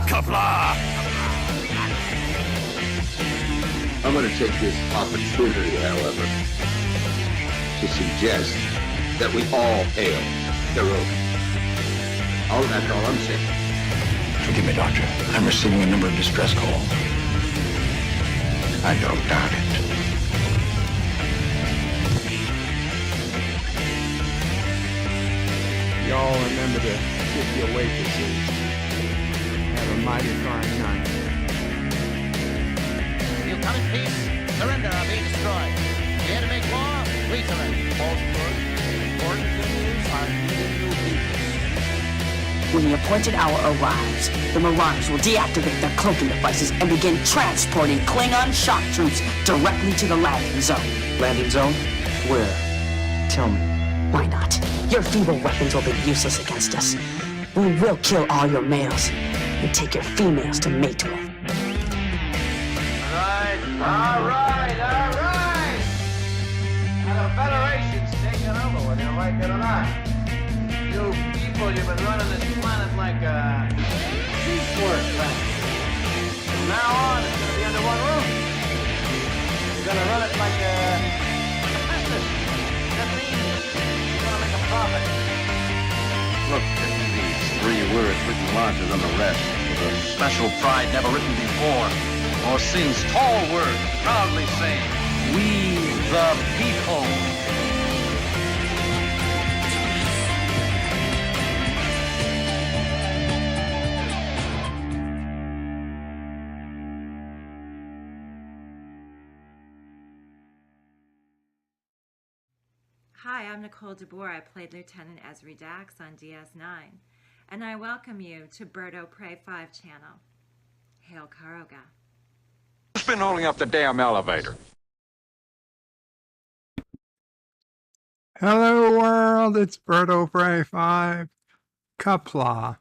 Kapla! I'm going to take this opportunity, however, to suggest that we all hail Hiroga. Oh, that's all I'm saying. Forgive me, Doctor. I'm receiving a number of distress calls. I don't doubt it. Y'all remember to tip your waitresses. Have a mighty fine night. You come in peace, surrender or be destroyed. Here to make war, we surrender. Falsehood, important things are needed new people. When the appointed hour arrives, the Marauders will deactivate their cloaking devices and begin transporting Klingon shock troops directly to the landing zone. Landing zone? Where? Tell me. Why not? Your feeble weapons will be useless against us. We will kill all your males and take your females to mate with. All right. Now the Federation's taking over, whether you like it or not. You people, you've been running this planet like a piecework planet. From now on, it's going to be under one roof. You're going to run it like a business. That means you're going to make a profit. Look at these 3 words written larger than the rest, with a special pride never written before or since. Tall words, proudly saying, "We the people." Hi, I'm Nicole DeBoer. I played Lieutenant Ezri Dax on DS9, and I welcome you to Birdo Prey 5 channel. Hail Karoga. Who's been holding up the damn elevator? Hello world, it's Birdo Prey 5, Kapla.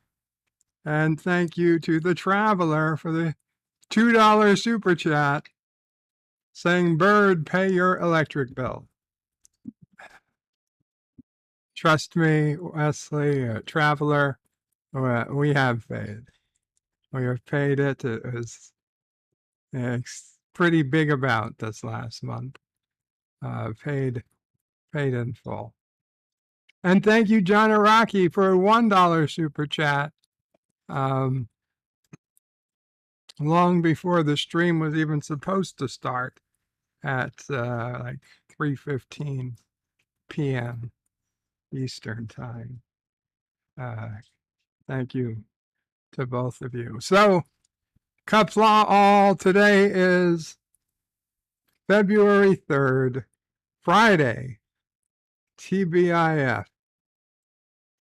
And thank you to the Traveler for the $2 super chat saying, "Bird, pay your electric bill." Trust me, Wesley, Traveler, we have paid. We have paid it. It was a pretty big amount this last month. Paid in full. And thank you, John Araki, for a $1 super chat. Long before the stream was even supposed to start at like 3:15 p.m. Eastern time. Thank you to both of you. So, Kapla all, today is February 3rd, Friday, TBIF.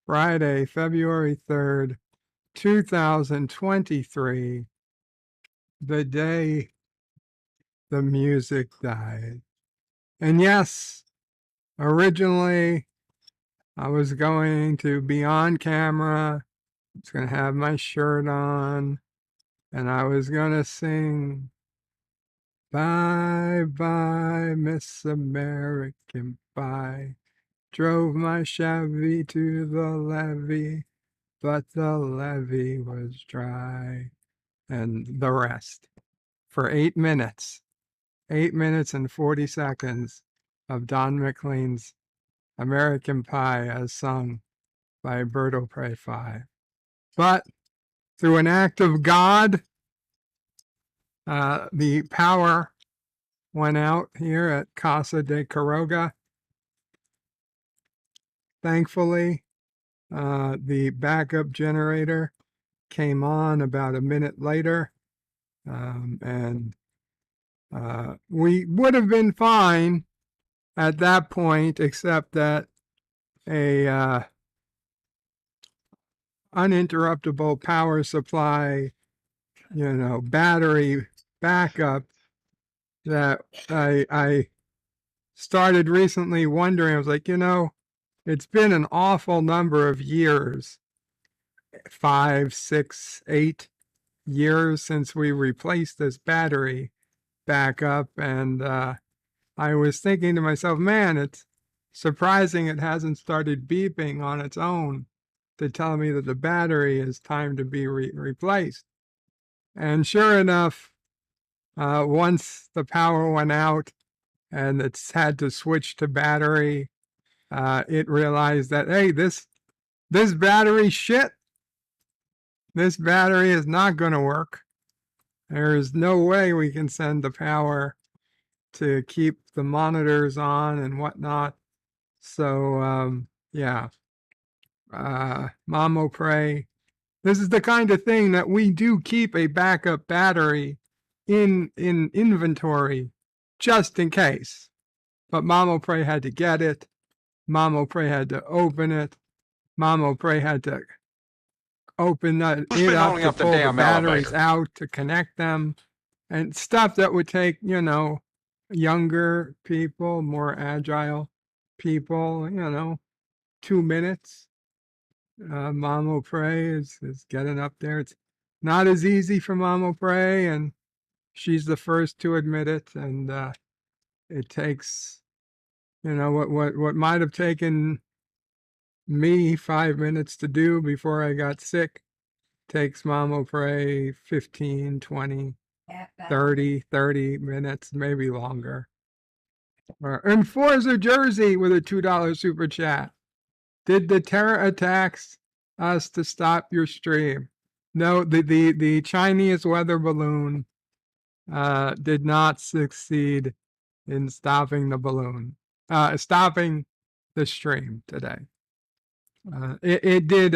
Friday, February 3rd, 2023, the day the music died. And yes, originally I was going to be on camera, I was going to have my shirt on, and I was going to sing, "Bye, bye, Miss American, bye. Drove my Chevy to the levee, but the levee was dry," and the rest. For 8 minutes, 8 minutes and 40 seconds of Don McLean's American Pie as sung by Birdo Prey 5. But through an act of God, the power went out here at Casa de Quiroga. Thankfully, the backup generator came on about a minute later, and we would have been fine at that point, except that a uninterruptible power supply, battery backup that I started recently wondering. I was like, it's been an awful number of years, 5, 6, 8 years since we replaced this battery backup. And I was thinking to myself, man, it's surprising it hasn't started beeping on its own to tell me that the battery is time to be replaced. And sure enough, once the power went out and it's had to switch to battery, it realized that, hey, this battery shit. This battery is not going to work. There is no way we can send the power to keep the monitors on and whatnot. So, yeah, Mamo Pray. This is the kind of thing that we do keep a backup battery in inventory just in case. But Mamo Pray had to get it. Mamo Pray had to open it. Mamo Pray had to open it been up holding to up the pull the damn batteries elevator? out to connect them, and stuff that would take, younger people, more agile people, 2 minutes. Mamo Pray is getting up there. It's not as easy for Mamo Pray, and she's the first to admit it. And it takes, what might have taken me 5 minutes to do before I got sick takes Mamo Pray 15, 20, 30 minutes, maybe longer. And Forza Jersey with a $2 super chat. Did the terror attacks us to stop your stream? No, the Chinese weather balloon did not succeed in stopping stopping the stream today. It did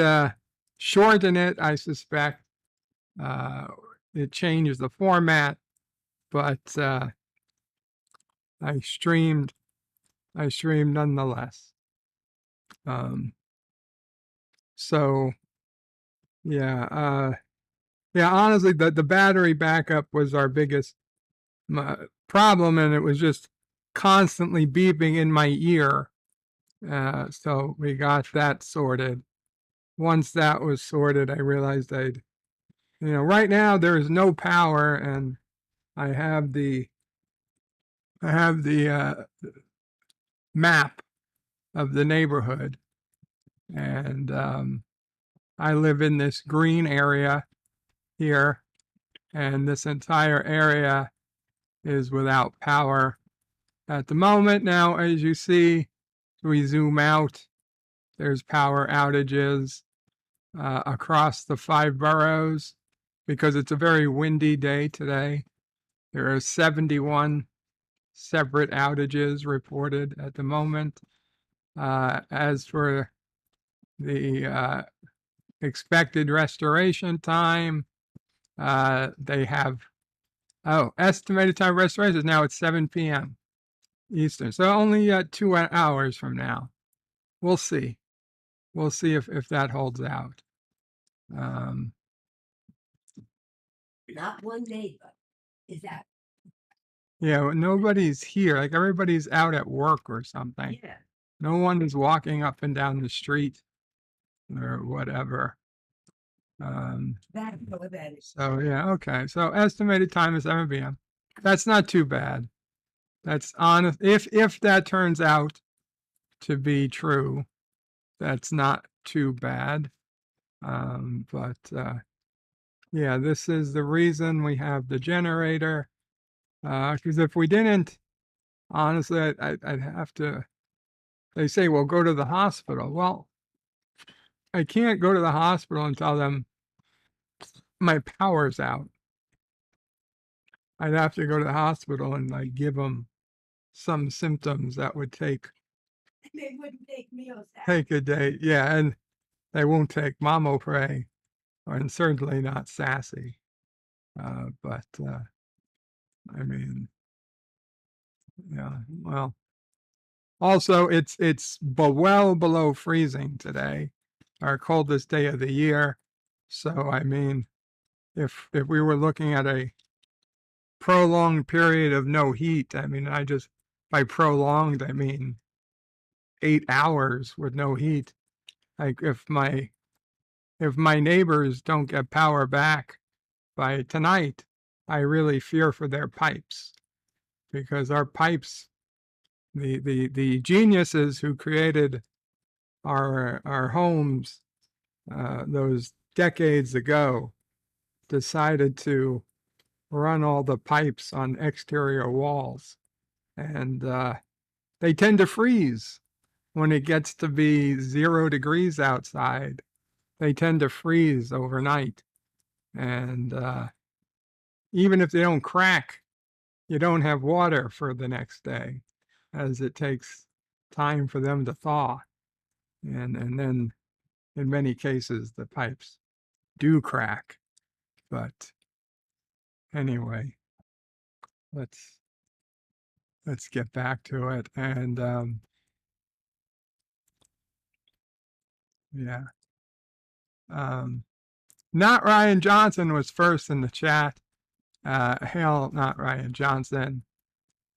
shorten it, I suspect. It changed the format, but I streamed nonetheless. So yeah, honestly, the battery backup was our biggest problem, and it was just constantly beeping in my ear. So we got that sorted. Once that was sorted, I realized right now there is no power, and I have the map of the neighborhood, and I live in this green area here, and this entire area is without power at the moment. Now, as you see, we zoom out, there's power outages across the 5 boroughs because it's a very windy day today. There are 71 separate outages reported at the moment. As for the expected restoration time, they have, estimated time of restoration is now at 7 p.m. Eastern. So only 2 hours from now. We'll see. We'll see if that holds out. Not one day, but is that? Yeah, well, nobody's here. Like everybody's out at work or something. Yeah. No one is walking up and down the street or whatever. That's what that is. So yeah, okay. So estimated time is 7 p.m. That's not too bad. That's honest. If that turns out to be true, that's not too bad. But yeah, this is the reason we have the generator. Because if we didn't, honestly, I'd have to. They say, well, go to the hospital. Well, I can't go to the hospital and tell them my power's out. I'd have to go to the hospital and like give them some symptoms that would take They wouldn't take meals. take a day. Yeah, and they won't take Mamo Pray, and certainly not Sassy. But I mean, yeah. Well, also it's well below freezing today, our coldest day of the year. So I mean, if we were looking at a prolonged period of no heat, I mean, by prolonged, I mean 8 hours with no heat. Like if my neighbors don't get power back by tonight, I really fear for their pipes, because our pipes, the geniuses who created our homes those decades ago, decided to run all the pipes on exterior walls. And they tend to freeze when it gets to be 0 degrees outside. They tend to freeze overnight. And even if they don't crack, you don't have water for the next day, as it takes time for them to thaw. And then in many cases, the pipes do crack. But anyway, let's get back to it. And yeah. Not Ryan Johnson was first in the chat. Hail, not Ryan Johnson.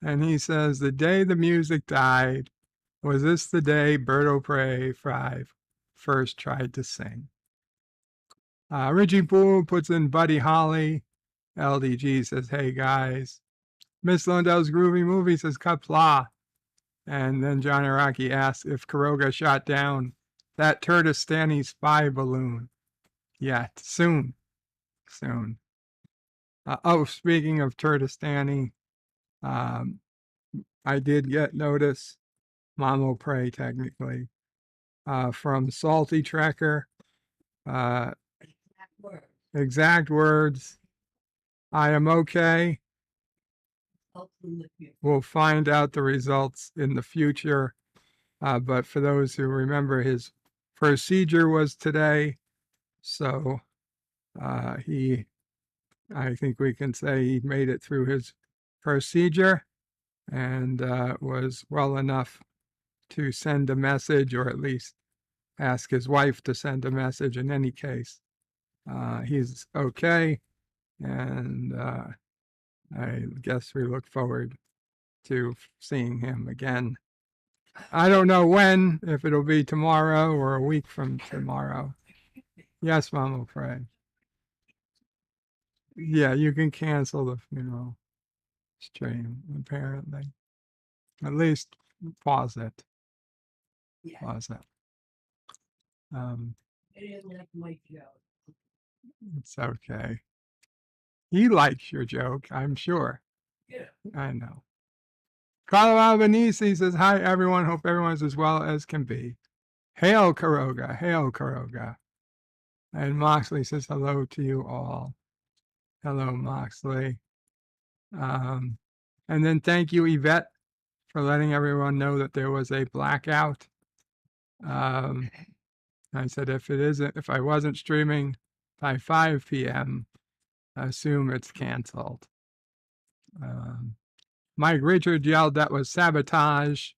And he says, the day the music died, was this the day Birdo Prey 5 first tried to sing? Richie Poole puts in Buddy Holly. LDG says, hey guys. Miss Lundell's Groovy Movie says, Kapla. And then John Araki asks if Kuroga shot down that Turtistani spy balloon yet. Soon. Speaking of Turtistani, I did get notice, Mamo Prey technically, from Salty Trekker. Exact words. I am okay. We'll find out the results in the future. But for those who remember, his procedure was today. So I think we can say he made it through his procedure and was well enough to send a message, or at least ask his wife to send a message. In any case, he's okay. And I guess we look forward to seeing him again. I don't know when, if it'll be tomorrow or a week from tomorrow. Yes, Mama Pray. Yeah, you can cancel the funeral stream, apparently. At least pause it. Pause it. I didn't like my joke. It's okay. He likes your joke, I'm sure. Yeah. I know. Carlo Albanese says, hi, everyone. Hope everyone's as well as can be. Hail, Kuroga. Hail, Kuroga. And Moxley says, hello to you all. Hello, Moxley. And then thank you, Yvette, for letting everyone know that there was a blackout. I said, if I wasn't streaming by 5 p.m., I assume it's canceled. Mike Richard yelled that was sabotage.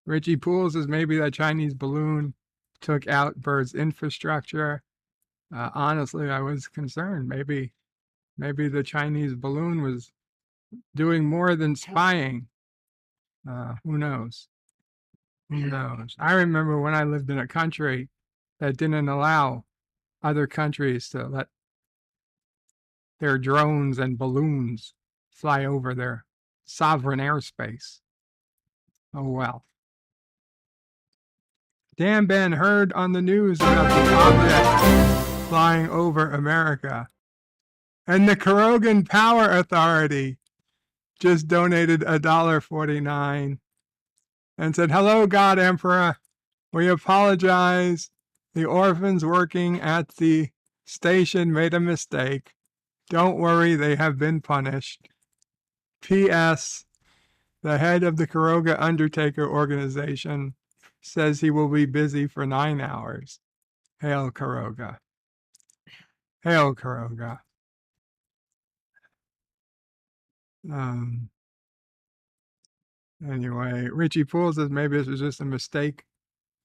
Richie Poole says maybe that Chinese balloon took out Bird's infrastructure. Honestly, I was concerned. Maybe the Chinese balloon was doing more than spying. Who knows? Who knows? I remember when I lived in a country that didn't allow other countries to let their drones and balloons fly over their sovereign airspace. Oh well. Dan Ben heard on the news about the object flying over America. And the Kurogan Power Authority just donated $1.49 and said, hello, God Emperor. We apologize. The orphans working at the station made a mistake. Don't worry, they have been punished. P.S. The head of the Kuroga Undertaker organization says he will be busy for 9 hours. Hail Kuroga. Hail Kuroga. Anyway, Richie Poole says maybe this was just a mistake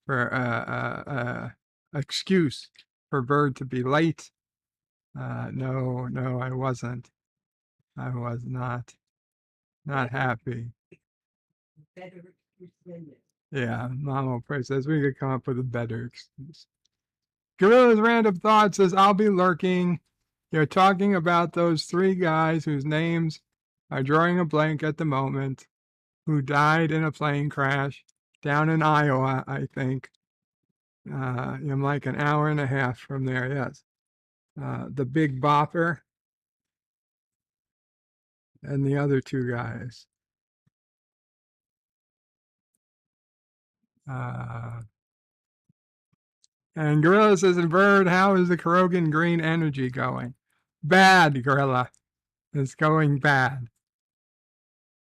for excuse for Bird to be late. No, I wasn't. I was not happy. Better excuse than this. Yeah, Mama Pray says we could come up with a better excuse. Gorilla's Random Thought says, I'll be lurking. You're talking about those 3 guys whose names are drawing a blank at the moment, who died in a plane crash down in Iowa, I think. I'm like an hour and a half from there, yes. The Big Bopper and the other two guys. And Gorilla says, and Bird, how is the Krogan Green Energy going? Bad, Gorilla. It's going bad.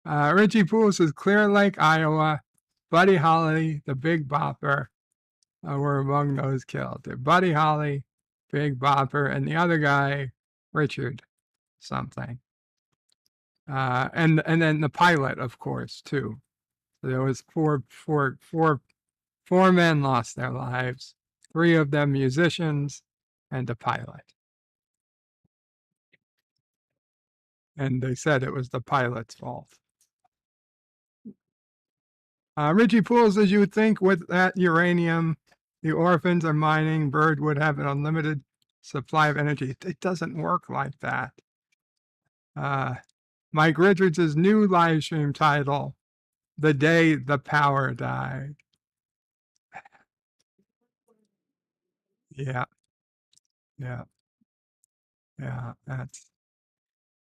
Richie Poole says, Clear Lake, Iowa. Buddy Holly, the Big Bopper, were among those killed. Buddy Holly, Big Bopper, and the other guy, Richard something. And then the pilot, of course, too. So there was four men lost their lives. 3 of them musicians and a pilot. And they said it was the pilot's fault. Richie Poole says, you would think with that uranium the orphans are mining, Bird would have an unlimited supply of energy. It doesn't work like that. Mike Richards' new live stream title, The Day the Power Died. Yeah.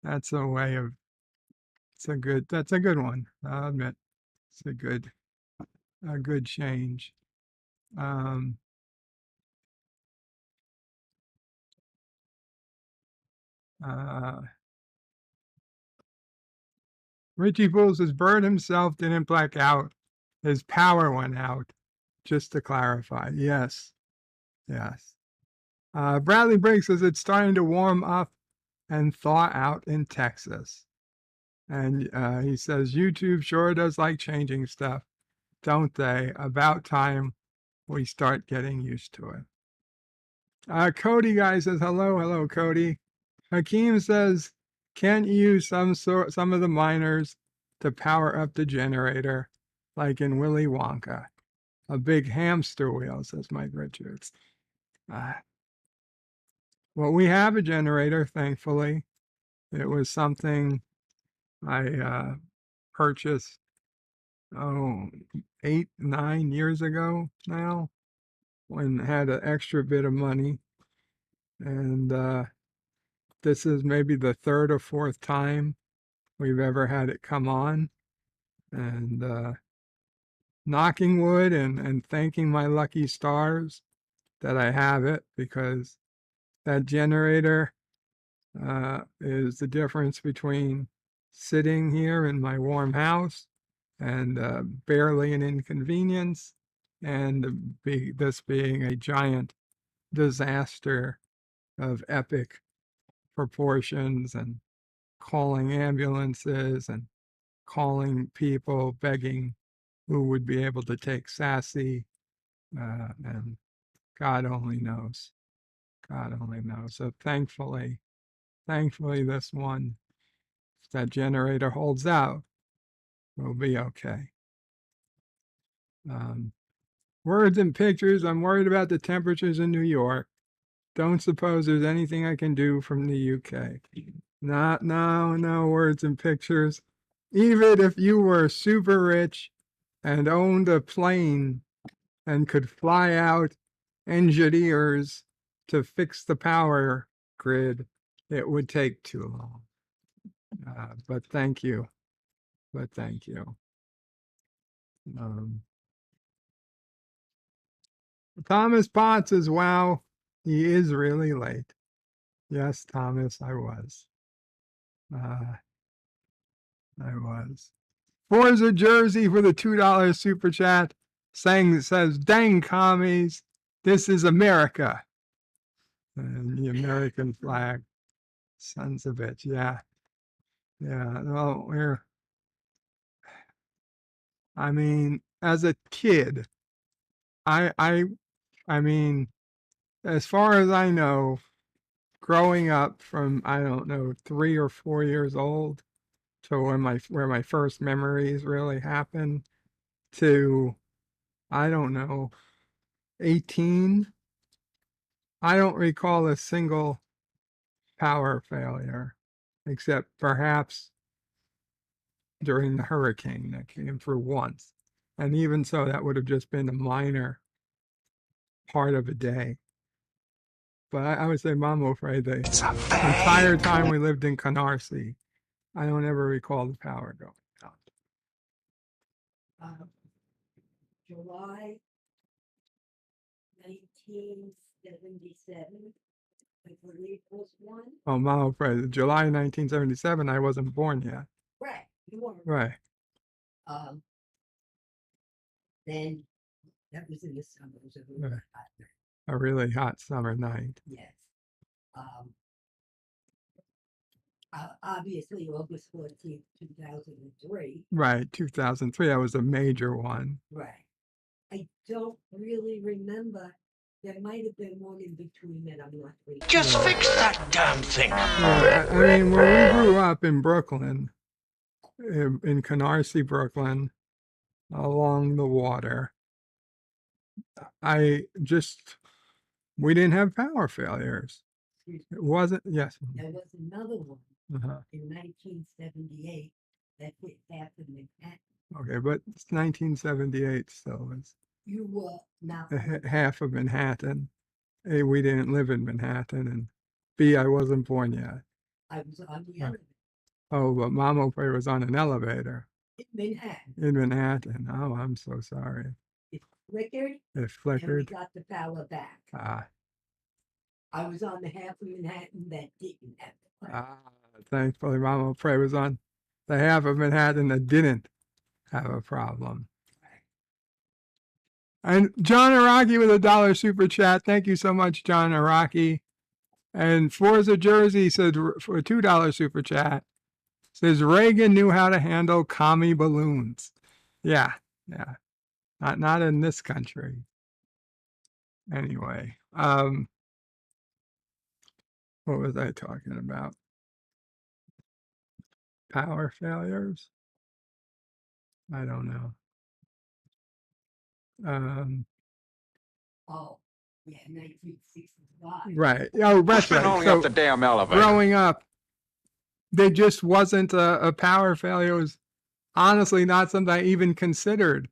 That's a way of, that's a good one. I'll admit, it's a good change. Richie Poole says Bird himself didn't black out. His power went out, just to clarify. Yes. Bradley Briggs says it's starting to warm up and thaw out in Texas. And he says, YouTube sure does like changing stuff, don't they? About time we start getting used to it. Cody guy says, hello, Cody. Hakeem says, can't you use some of the miners to power up the generator, like in Willy Wonka? A big hamster wheel, says Mike Richards. Well, we have a generator, thankfully. It was something I purchased 8, 9 years ago now, when I had an extra bit of money. And this is maybe the 3rd or 4th time we've ever had it come on. And knocking wood and thanking my lucky stars that I have it, because that generator is the difference between sitting here in my warm house and barely an inconvenience, and this being a giant disaster of epic proportions, and calling ambulances and calling people begging who would be able to take Sassy, and God only knows. So thankfully this one, if that generator holds out, we'll be okay. Words and pictures. I'm worried about the temperatures in New York. Don't suppose there's anything I can do from the UK. No words and pictures. Even if you were super rich and owned a plane and could fly out engineers to fix the power grid, it would take too long. But thank you. Thomas Potts says, wow, he is really late. Yes, Thomas, I was. Forza Jersey for the $2 super chat says, dang commies, this is America. And the American flag. Sons of it, yeah. Well, I mean, as a kid, I mean, as far as I know, growing up from, I don't know, 3 or 4 years old to where my first memories really happened, to, I don't know, 18, I don't recall a single power failure, except perhaps during the hurricane that came through once. And even so, that would have just been a minor part of a day. But I would say Mamo Frey, the entire time we lived in Canarsie, I don't ever recall the power going out. July 1977, I believe was one. Oh, Mamo Frey, July 1977, I wasn't born yet. Right, you were. Right. Then that was in the summer. It was a really Right. hot night. A really hot summer night. Yes. Obviously, August 14th, 2003. Right, 2003, that was a major one. Right. I don't really remember. There might have been one in between that I'm not really Just fix that damn thing. Yeah, I mean, when we grew up in Brooklyn, in Canarsie, Brooklyn, along the water, we didn't have power failures. It wasn't, yes. There was another one Uh-huh. in 1978 that hit half of Manhattan. Okay, but it's 1978 still. It's You were not. half of Manhattan. A, we didn't live in Manhattan, and B, I wasn't born yet. I was on the Right. elevator Oh, but Mamo Frey was on an elevator in Manhattan. in Manhattan. Oh, I'm so sorry. It flickered, It and we flickered. got the power back. Ah, I was on the half of Manhattan that didn't have the power. thankfully, Mamo Frey was on the half of Manhattan that didn't have a problem. And John Araki with $1 super chat. Thank you so much, John Araki. And Forza Jersey said for a $2 super chat, says Reagan knew how to handle commie balloons. Yeah. Not in this country. Anyway, what was I talking about? Power failures? I don't know. Oh, yeah, 1965. Right. Oh, that's Been right. only So up the damn elevator. growing up, there just wasn't a power failure. It was honestly not something I even considered.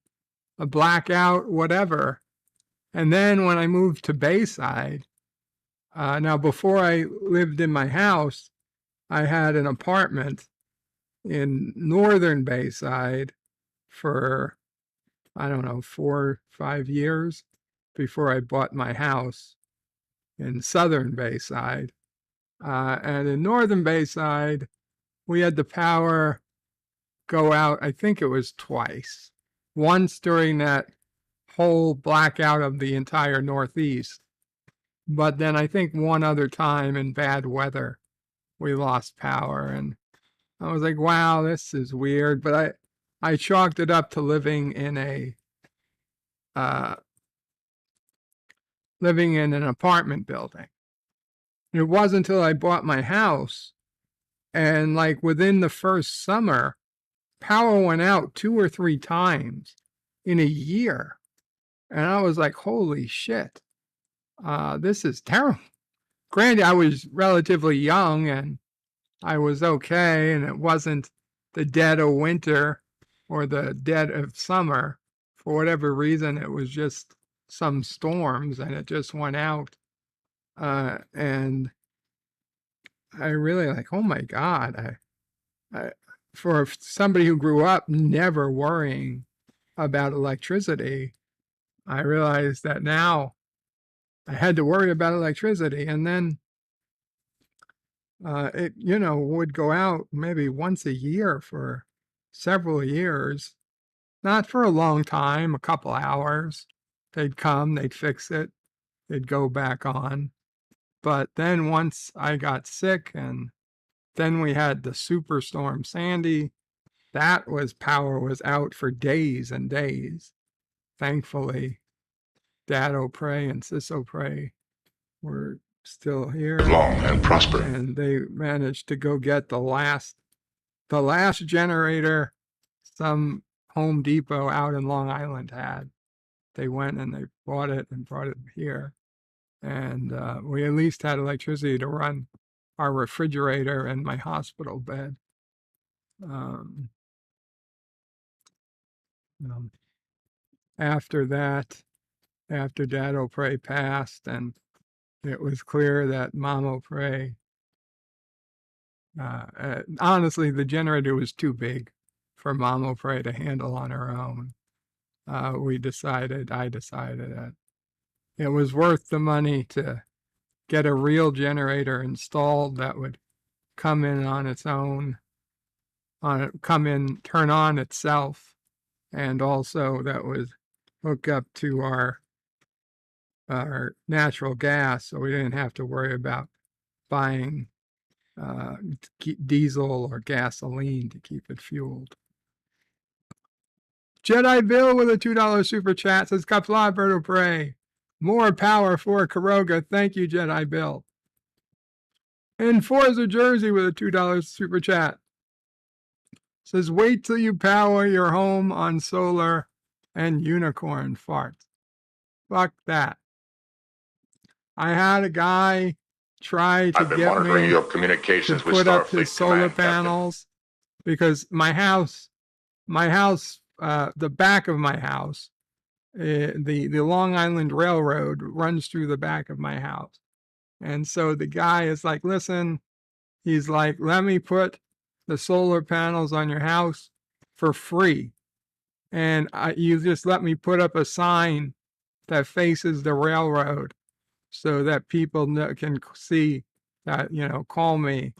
A blackout, whatever. And then when I moved to Bayside, now before I lived in my house, I had an apartment in northern Bayside for, I don't know, 4 or 5 years before I bought my house in southern Bayside. And in northern Bayside, we had the power go out, I think it was twice. Once during that whole blackout of the entire Northeast. But then I think one other time in bad weather, we lost power. And I was like, wow, this is weird. But I chalked it up to living in an apartment building. And it wasn't until I bought my house, and like within the first summer, power went out 2 or 3 times in a year. And I was like, holy shit, this is terrible. Granted, I was relatively young and I was okay, and it wasn't the dead of winter or the dead of summer. For whatever reason, it was just some storms and it just went out. And I really like, oh my God, I for somebody who grew up never worrying about electricity, I realized that now I had to worry about electricity. And then it, would go out maybe once a year for several years, not for a long time, a couple hours. They'd come, they'd fix it, they'd go back on. But then once I got sick, and then we had the superstorm Sandy, power was out for days and days. Thankfully, Dad O'Prey and Sis O'Prey were still here. Long and prosper. And they managed to go get the last generator some Home Depot out in Long Island had. They went and they bought it and brought it here. And we at least had electricity to run our refrigerator and my hospital bed. After that, after Dad O'Prey passed, and it was clear that Mom O'Prey, honestly, the generator was too big for Mom O'Prey to handle on her own. I decided that it was worth the money to get a real generator installed that would come in on its own, turn on itself, and also that would hook up to our natural gas, so we didn't have to worry about buying diesel or gasoline to keep it fueled. Jedi Bill with a $2 super chat says, Kapla Berto Pray. More power for Karoga. Thank you, Jedi Bill. And Forza Jersey with a $2 super chat says, wait till you power your home on solar and unicorn farts. Fuck that. I had a guy try to I've been get monitoring me your to communications with put up Starfleet his solar Command, Captain. panels because my house, the back of my house, the Long Island Railroad runs through the back of my house. And so the guy is like, listen, he's like, let me put the solar panels on your house for free. And you just let me put up a sign that faces the railroad so that people can see that, call me.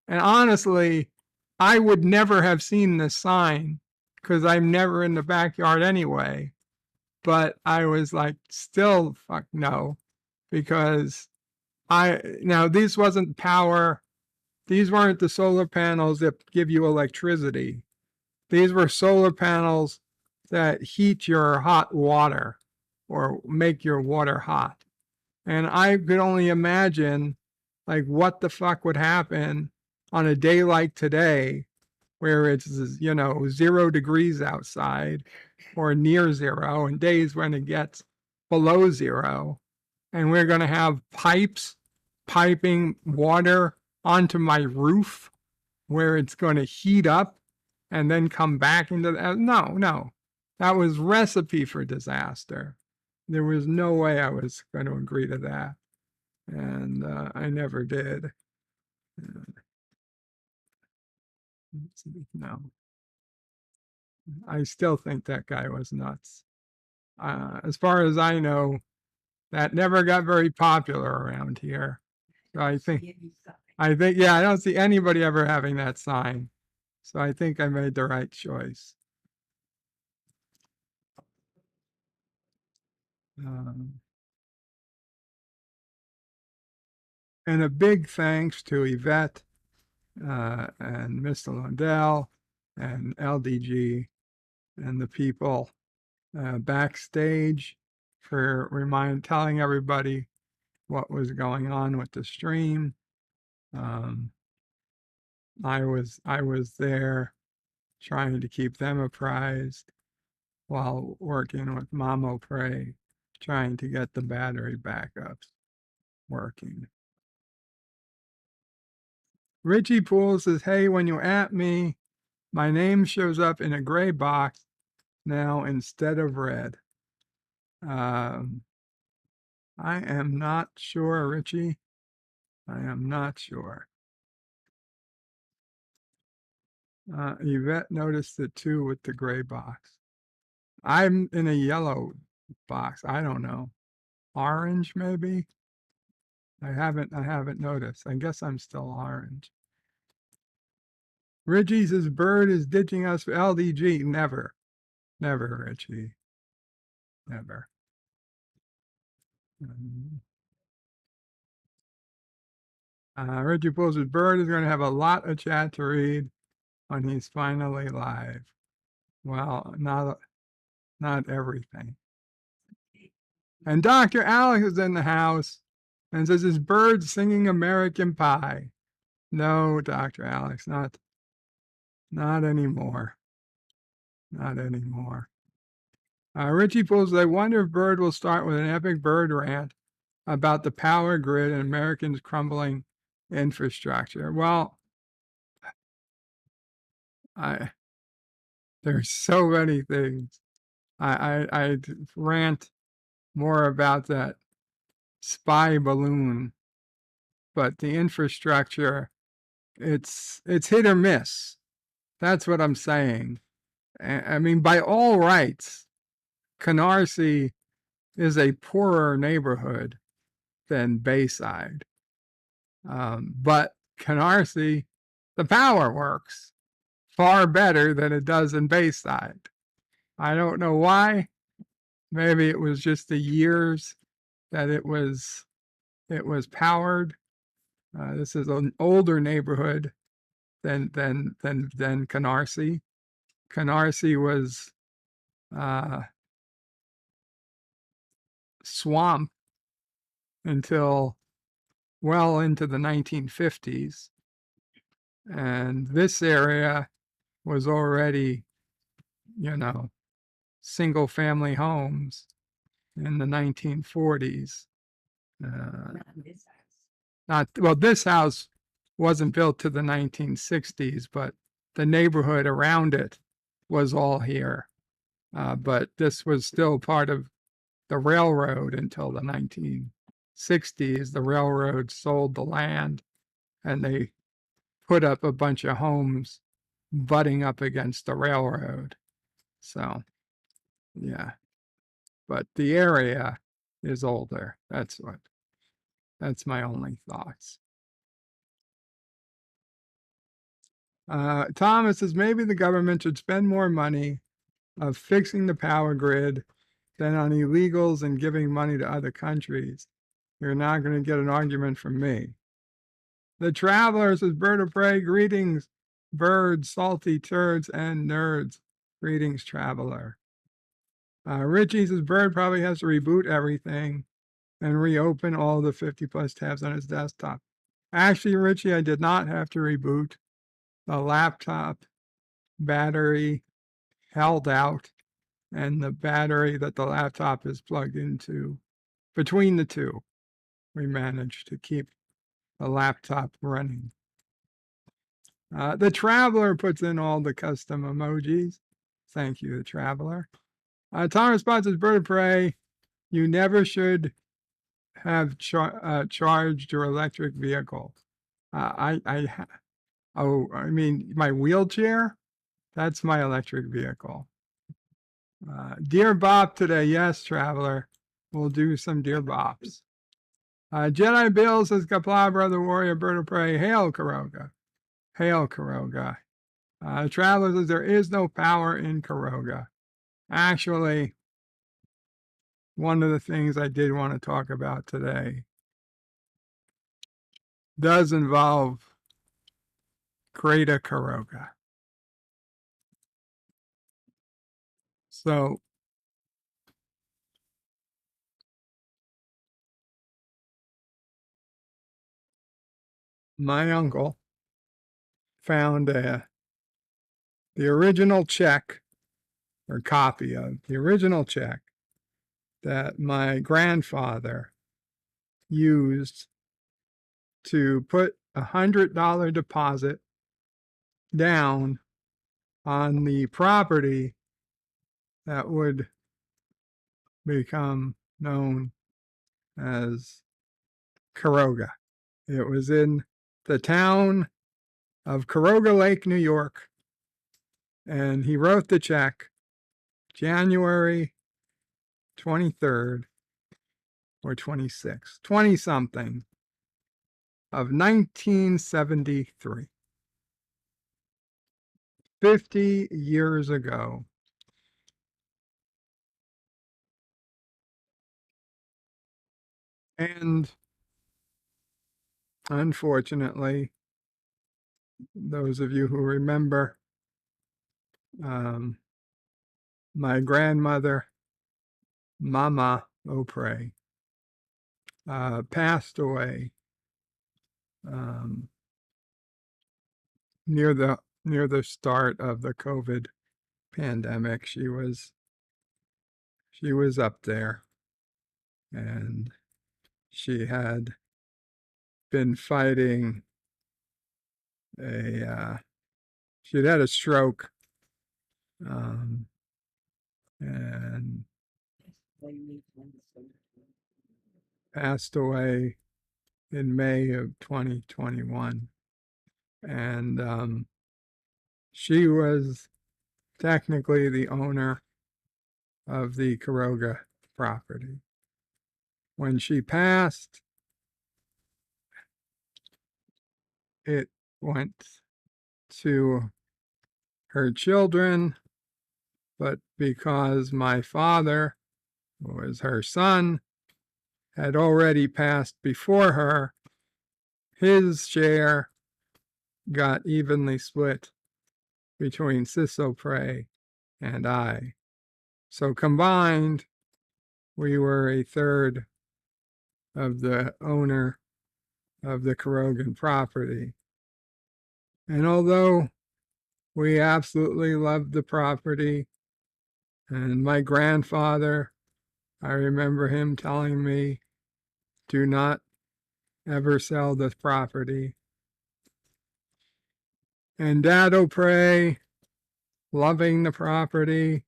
And honestly, I would never have seen this sign because I'm never in the backyard anyway. But I was like, still, fuck no, because now these wasn't power. These weren't the solar panels that give you electricity. These were solar panels that heat your hot water or make your water hot. And I could only imagine like what the fuck would happen on a day like today where it's 0 degrees outside or near zero, and days when it gets below zero, and we're going to have pipes piping water onto my roof where it's going to heat up and then come back into the, no, that was recipe for disaster. There was no way I was going to agree to that, and I never did. No, I still think that guy was nuts. As far as I know, that never got very popular around here. So I think, yeah, I don't see anybody ever having that sign. So I think I made the right choice. And a big thanks to Yvette and Mr. Lundell and LDG and the people backstage for telling everybody what was going on with the stream. I was there trying to keep them apprised while working with Mom O'Prey, trying to get the battery backups working. Richie Poole says, hey, when you at me, my name shows up in a gray box now instead of red. I am not sure, Richie. I am not sure. Yvette noticed it too with the gray box. I'm in a yellow box. I don't know. Orange, maybe? I haven't noticed. I guess I'm still orange. Richie says Bird is ditching us for LDG. Never. Never, Richie. Never. Richie Pulls says Bird is going to have a lot of chat to read when he's finally live. Well, not everything. And Dr. Alex is in the house and says, is Bird singing American Pie? No, Dr. Alex, not anymore. Not anymore. Richie Pulls, I wonder if Bird will start with an epic Bird rant about the power grid and Americans' crumbling infrastructure. Well, there's so many things. I rant more about that spy balloon, but the infrastructure, it's hit or miss. That's what I'm saying. I mean, by all rights, Canarsie is a poorer neighborhood than Bayside. But Canarsie, the power works far better than it does in Bayside. I don't know why. Maybe it was just the years that it was powered. This is an older neighborhood than Canarsie. Canarsie was swamp until well into the 1950s, and this area was already, single family homes in the 1940s. Not well, this house wasn't built to the 1960s, but the neighborhood around it was all here. But this was still part of the railroad until the 1960s. The railroad sold the land and they put up a bunch of homes butting up against the railroad. So, yeah. But the area is older. That's my only thoughts. Thomas says maybe the government should spend more money of fixing the power grid than on illegals and giving money to other countries. You're not going to get an argument from me. The Traveler says, Bird of Prey, greetings, birds, salty turds, and nerds. Greetings, Traveler. Richie says, Bird probably has to reboot everything and reopen all the 50 plus tabs on his desktop. Actually, Richie, I did not have to reboot. The laptop battery held out, and the battery that the laptop is plugged into, between the two, we managed to keep the laptop running. The Traveler puts in all the custom emojis. Thank you, the Traveler. Tom responses, Bird of Prey, you never should have charged your electric vehicle. I mean, my wheelchair? That's my electric vehicle. Dear Bop today. Yes, Traveler. We'll do some Dear Bops. Jedi Bill says, Kapla, Brother Warrior, Bird of Prey. Hail, Karoga. Hail, Karoga. Traveler says, there is no power in Karoga. Actually, one of the things I did want to talk about today does involve Greater Karoga. So, my uncle found the original check, or copy of the original check that my grandfather used to put $100 deposit down on the property that would become known as Karoga. It was in the town of Karoga Lake, New York, and he wrote the check January 23rd or 26th, 20 something of 1973. 50 years ago. And unfortunately, those of you who remember, my grandmother, Mama Opray, passed away near the start of the COVID pandemic. She was up there, and she had been fighting she'd had a stroke, and passed away in May of 2021. And she was technically the owner of the Caroga property. When she passed, it went to her children, but because my father, who was her son, had already passed before her, his share got evenly split between Sissopre and I. So combined, we were a third of the owner of the Carogan property. And although we absolutely loved the property, and my grandfather, I remember him telling me, do not ever sell this property. And Dad O'Prey, loving the property.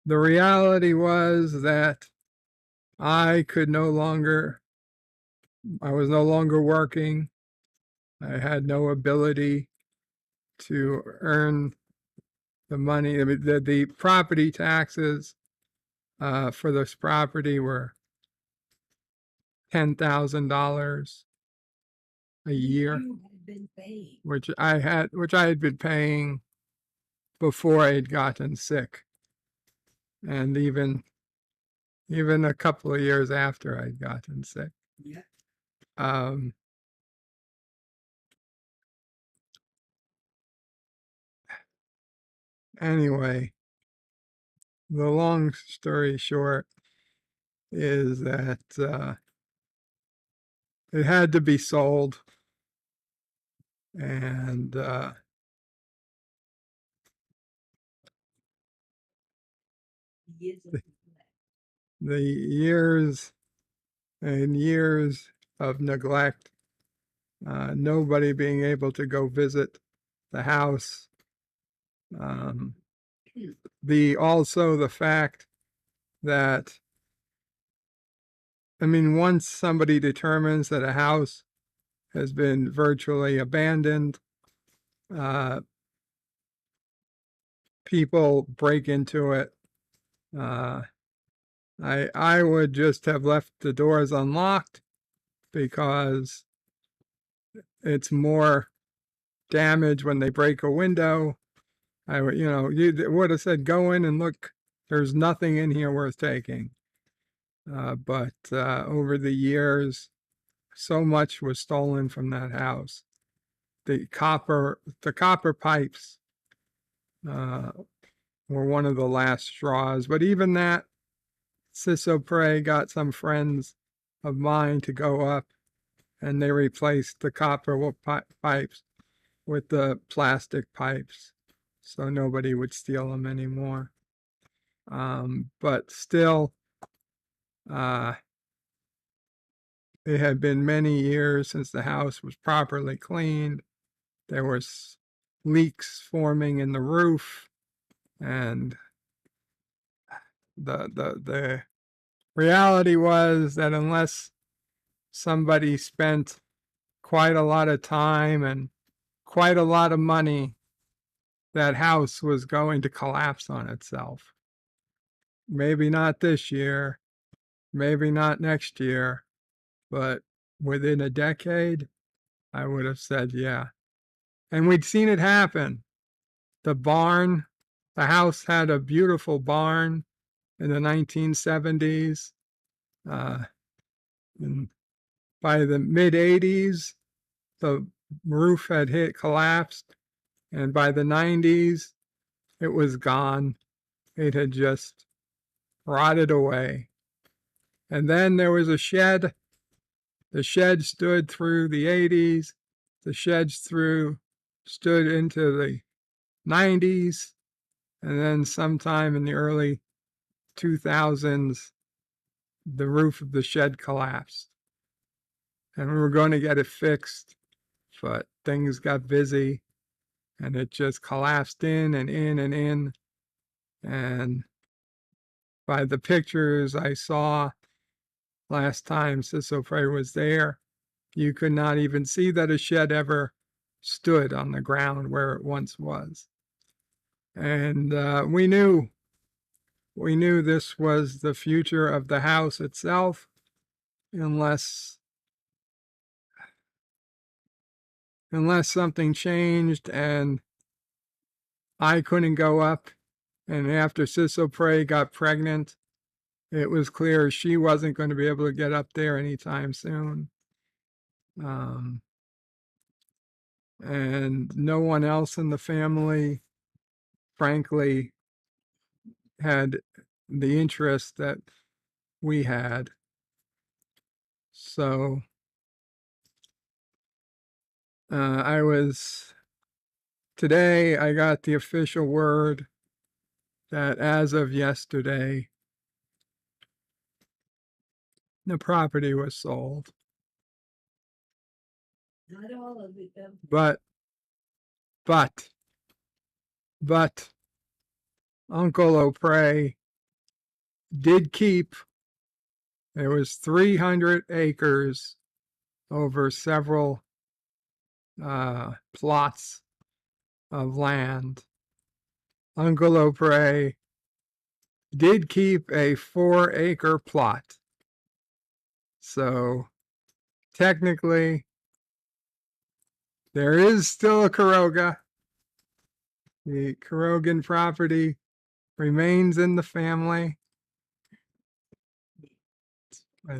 The reality was that I was no longer working. I had no ability to earn the money. I mean, the property taxes for this property were $10,000 a year, You had been paid. which I had been paying before I'd gotten sick, and even a couple of years after I'd gotten sick. Yeah. Anyway, the long story short is that it had to be sold, and Years of the, neglect. the years and years of neglect, nobody being able to go visit the house, also the fact that, I mean, once somebody determines that a house has been virtually abandoned, people break into it. I would just have left the doors unlocked, because it's more damage when they break a window. I would, you would have said, go in and look. There's nothing in here worth taking. But over the years, so much was stolen from that house. The copper pipes were one of the last straws. But even that, Sissopre got some friends of mine to go up, and they replaced the copper pipes with the plastic pipes, so nobody would steal them anymore. But still, it had been many years since the house was properly cleaned. There was leaks forming in the roof, and the reality was that unless somebody spent quite a lot of time and quite a lot of money, that house was going to collapse on itself. Maybe not this year, maybe not next year, but within a decade, I would have said, yeah. And we'd seen it happen. The house had a beautiful barn in the 1970s. And by the mid 80s, the roof had collapsed. And by the 90s, it was gone. It had just rotted away. And then there was a shed. The shed stood through the 80s. The shed stood into the 90s. And then sometime in the early 2000s, the roof of the shed collapsed. And we were going to get it fixed, but things got busy, and it just collapsed in and in and in. And by the pictures I saw last time Cecil Frey was there, you could not even see that a shed ever stood on the ground where it once was. And we knew this was the future of the house itself, unless something changed and I couldn't go up. And after Cecil Prey got pregnant, it was clear she wasn't going to be able to get up there anytime soon. And no one else in the family, frankly, had the interest that we had. So today I got the official word that as of yesterday, the property was sold. Not all of it, though. But Uncle O'Prey did keep, there was 300 acres over several plots of land. Uncle O'Prey did keep a 4-acre plot. So technically, there is still a Caroga. The Carogan property remains in the family.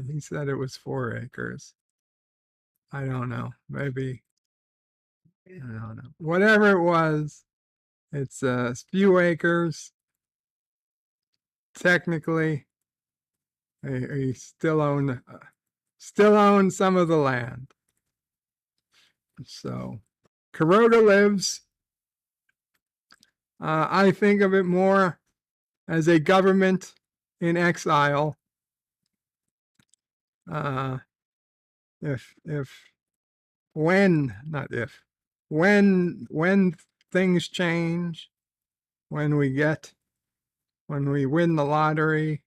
He said it was 4 acres. I don't know. Maybe, I don't know. Whatever it was, it's a few acres. Technically, he still own some of the land. So, Caroga lives. I think of it more as a government in exile. When things change, when we win the lottery,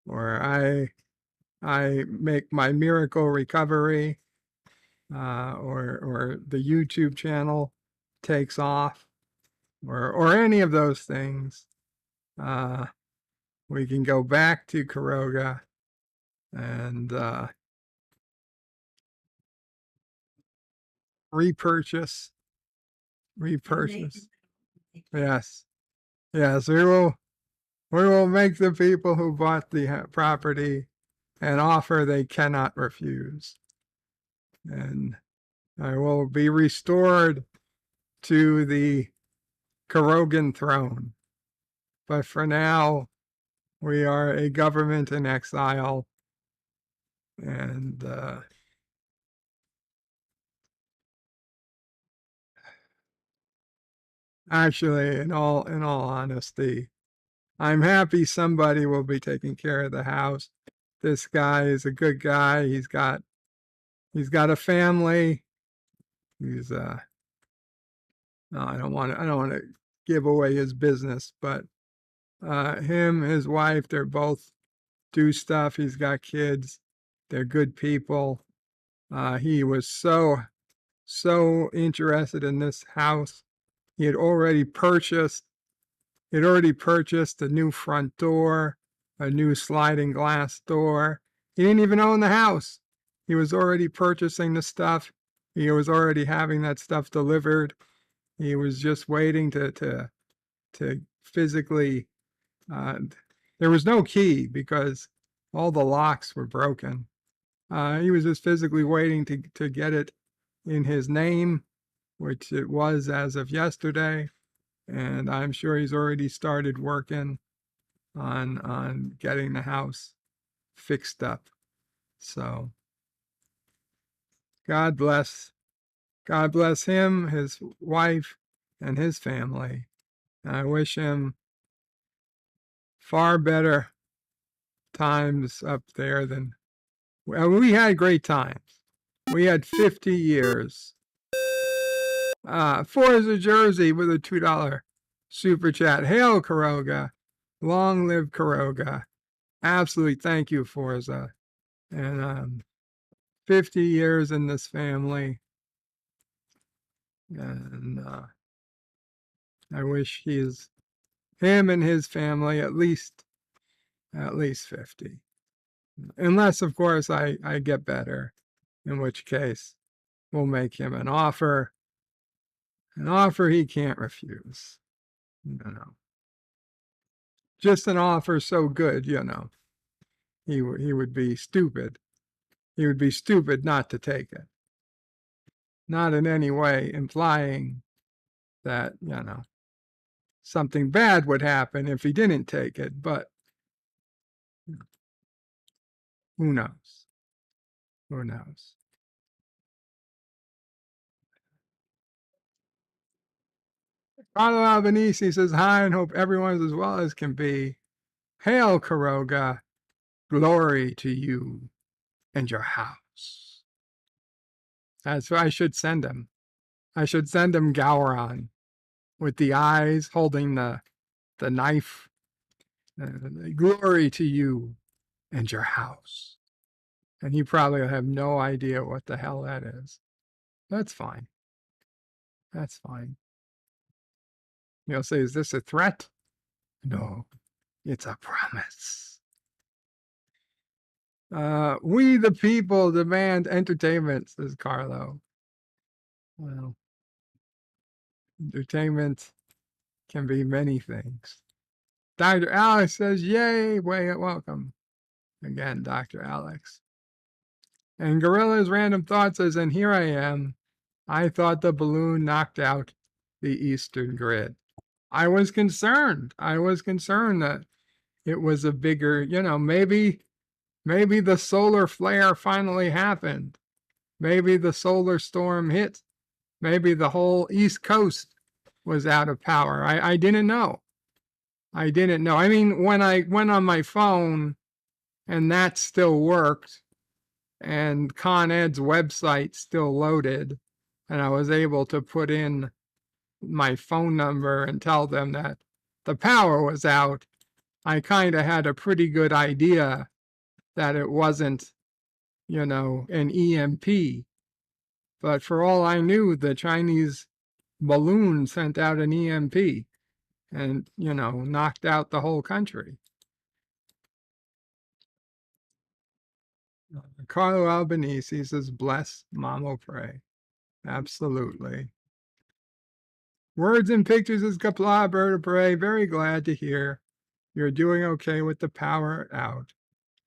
or I make my miracle recovery, or the YouTube channel takes off, or any of those things, we can go back to Caroga and repurchase. Yes, we will make the people who bought the property an offer they cannot refuse, and I will be restored to the Carogan throne. But for now, we are a government in exile, and actually, in all honesty, I'm happy somebody will be taking care of the house. This guy is a good guy. He's got a family. He's no, I don't want to give away his business, but him, his wife, they're both do stuff. He's got kids. They're good people. He was so interested in this house. He had already purchased a new front door, a new sliding glass door. He didn't even own the house. He was already purchasing the stuff. He was already having that stuff delivered. He was just waiting to physically, there was no key because all the locks were broken. He was just physically waiting to get it in his name, which it was as of yesterday. And I'm sure he's already started working on getting the house fixed up. So God bless him, his wife, and his family. I wish him far better times up there than we had. Great times. We had 50 years. Forza Jersey with a $2 super chat. Hail Caroga. Long live Caroga. absolutely thank you, Forza. And 50 years in this family. And I wish him and his family at least 50. Unless, of course, I get better, in which case we'll make him an offer he can't refuse. Just an offer so good, he would be stupid. He would be stupid not to take it. Not in any way implying that, something bad would happen if he didn't take it, but who knows? Who knows? Carlo Albanese says, hi, and hope everyone's as well as can be. Hail, Karoga. Glory to you and your house. That's what I should send him. I should send him Gowron with the eyes holding the knife. Glory to you and your house. And he probably have no idea what the hell that is. That's fine. That's fine. He'll say, is this a threat? No, it's a promise. We the people demand entertainment, says Carlo. Well, entertainment can be many things. Dr. Alex says, yay, welcome. Again, Dr. Alex. And Gorilla's Random Thought says, and here I am. I thought the balloon knocked out the eastern grid. I was concerned. That it was a bigger, maybe the solar flare finally happened. Maybe the solar storm hit. Maybe the whole East Coast was out of power. I didn't know. I mean, when I went on my phone and that still worked and Con Ed's website still loaded and I was able to put in my phone number and tell them that the power was out, I kind of had a pretty good idea that it wasn't, an EMP. But for all I knew, the Chinese balloon sent out an EMP and, knocked out the whole country. Carlo Albanese says, bless, Mamo pray. Absolutely. Words and pictures is Kapla, Berta Pray. Very glad to hear you're doing okay with the power out.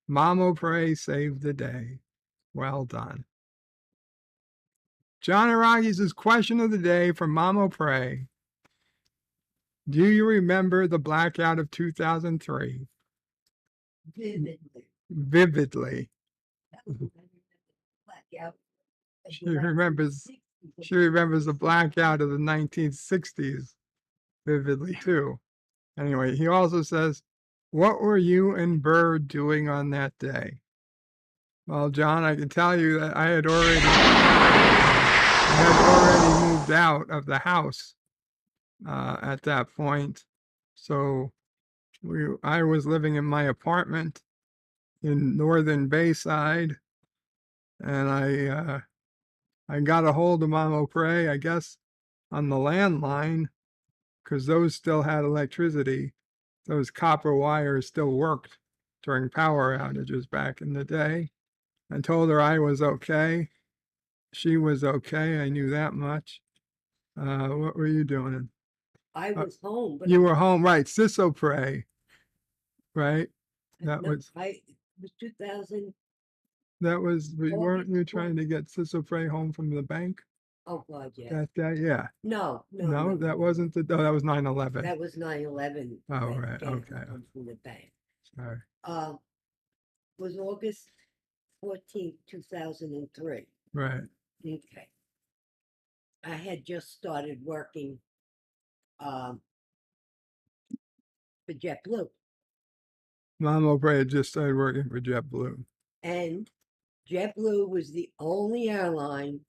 Mamo pray saved the day. Well done. John Aragi says, question of the day from Mamo Pray. Do you remember the blackout of 2003? Vividly. Blackout. She remembers the blackout of the 1960s vividly too. Anyway, he also says, what were you and Bird doing on that day? Well, John, I can tell you that I had already moved out of the house at that point. So I was living in my apartment in Northern Bayside, and I got a hold of Mama Prey, I guess, on the landline, because those still had electricity. Those copper wires still worked during power outages back in the day. I told her I was okay. She was okay. I knew that much. What were you doing? I was home. But You were home, right? Sisso Prey, right? That no, was it was 2000. weren't you trying to get Sisso Prey home from the bank? Oh God, yeah. Yeah. No, that wasn't that was 9/11. That was 9/11. Oh, right. Okay. From the bank. Sorry. Was August 14th, 2003. Right. Okay. I had just started working for JetBlue. Mama Bray had just started working for JetBlue. And JetBlue was the only airline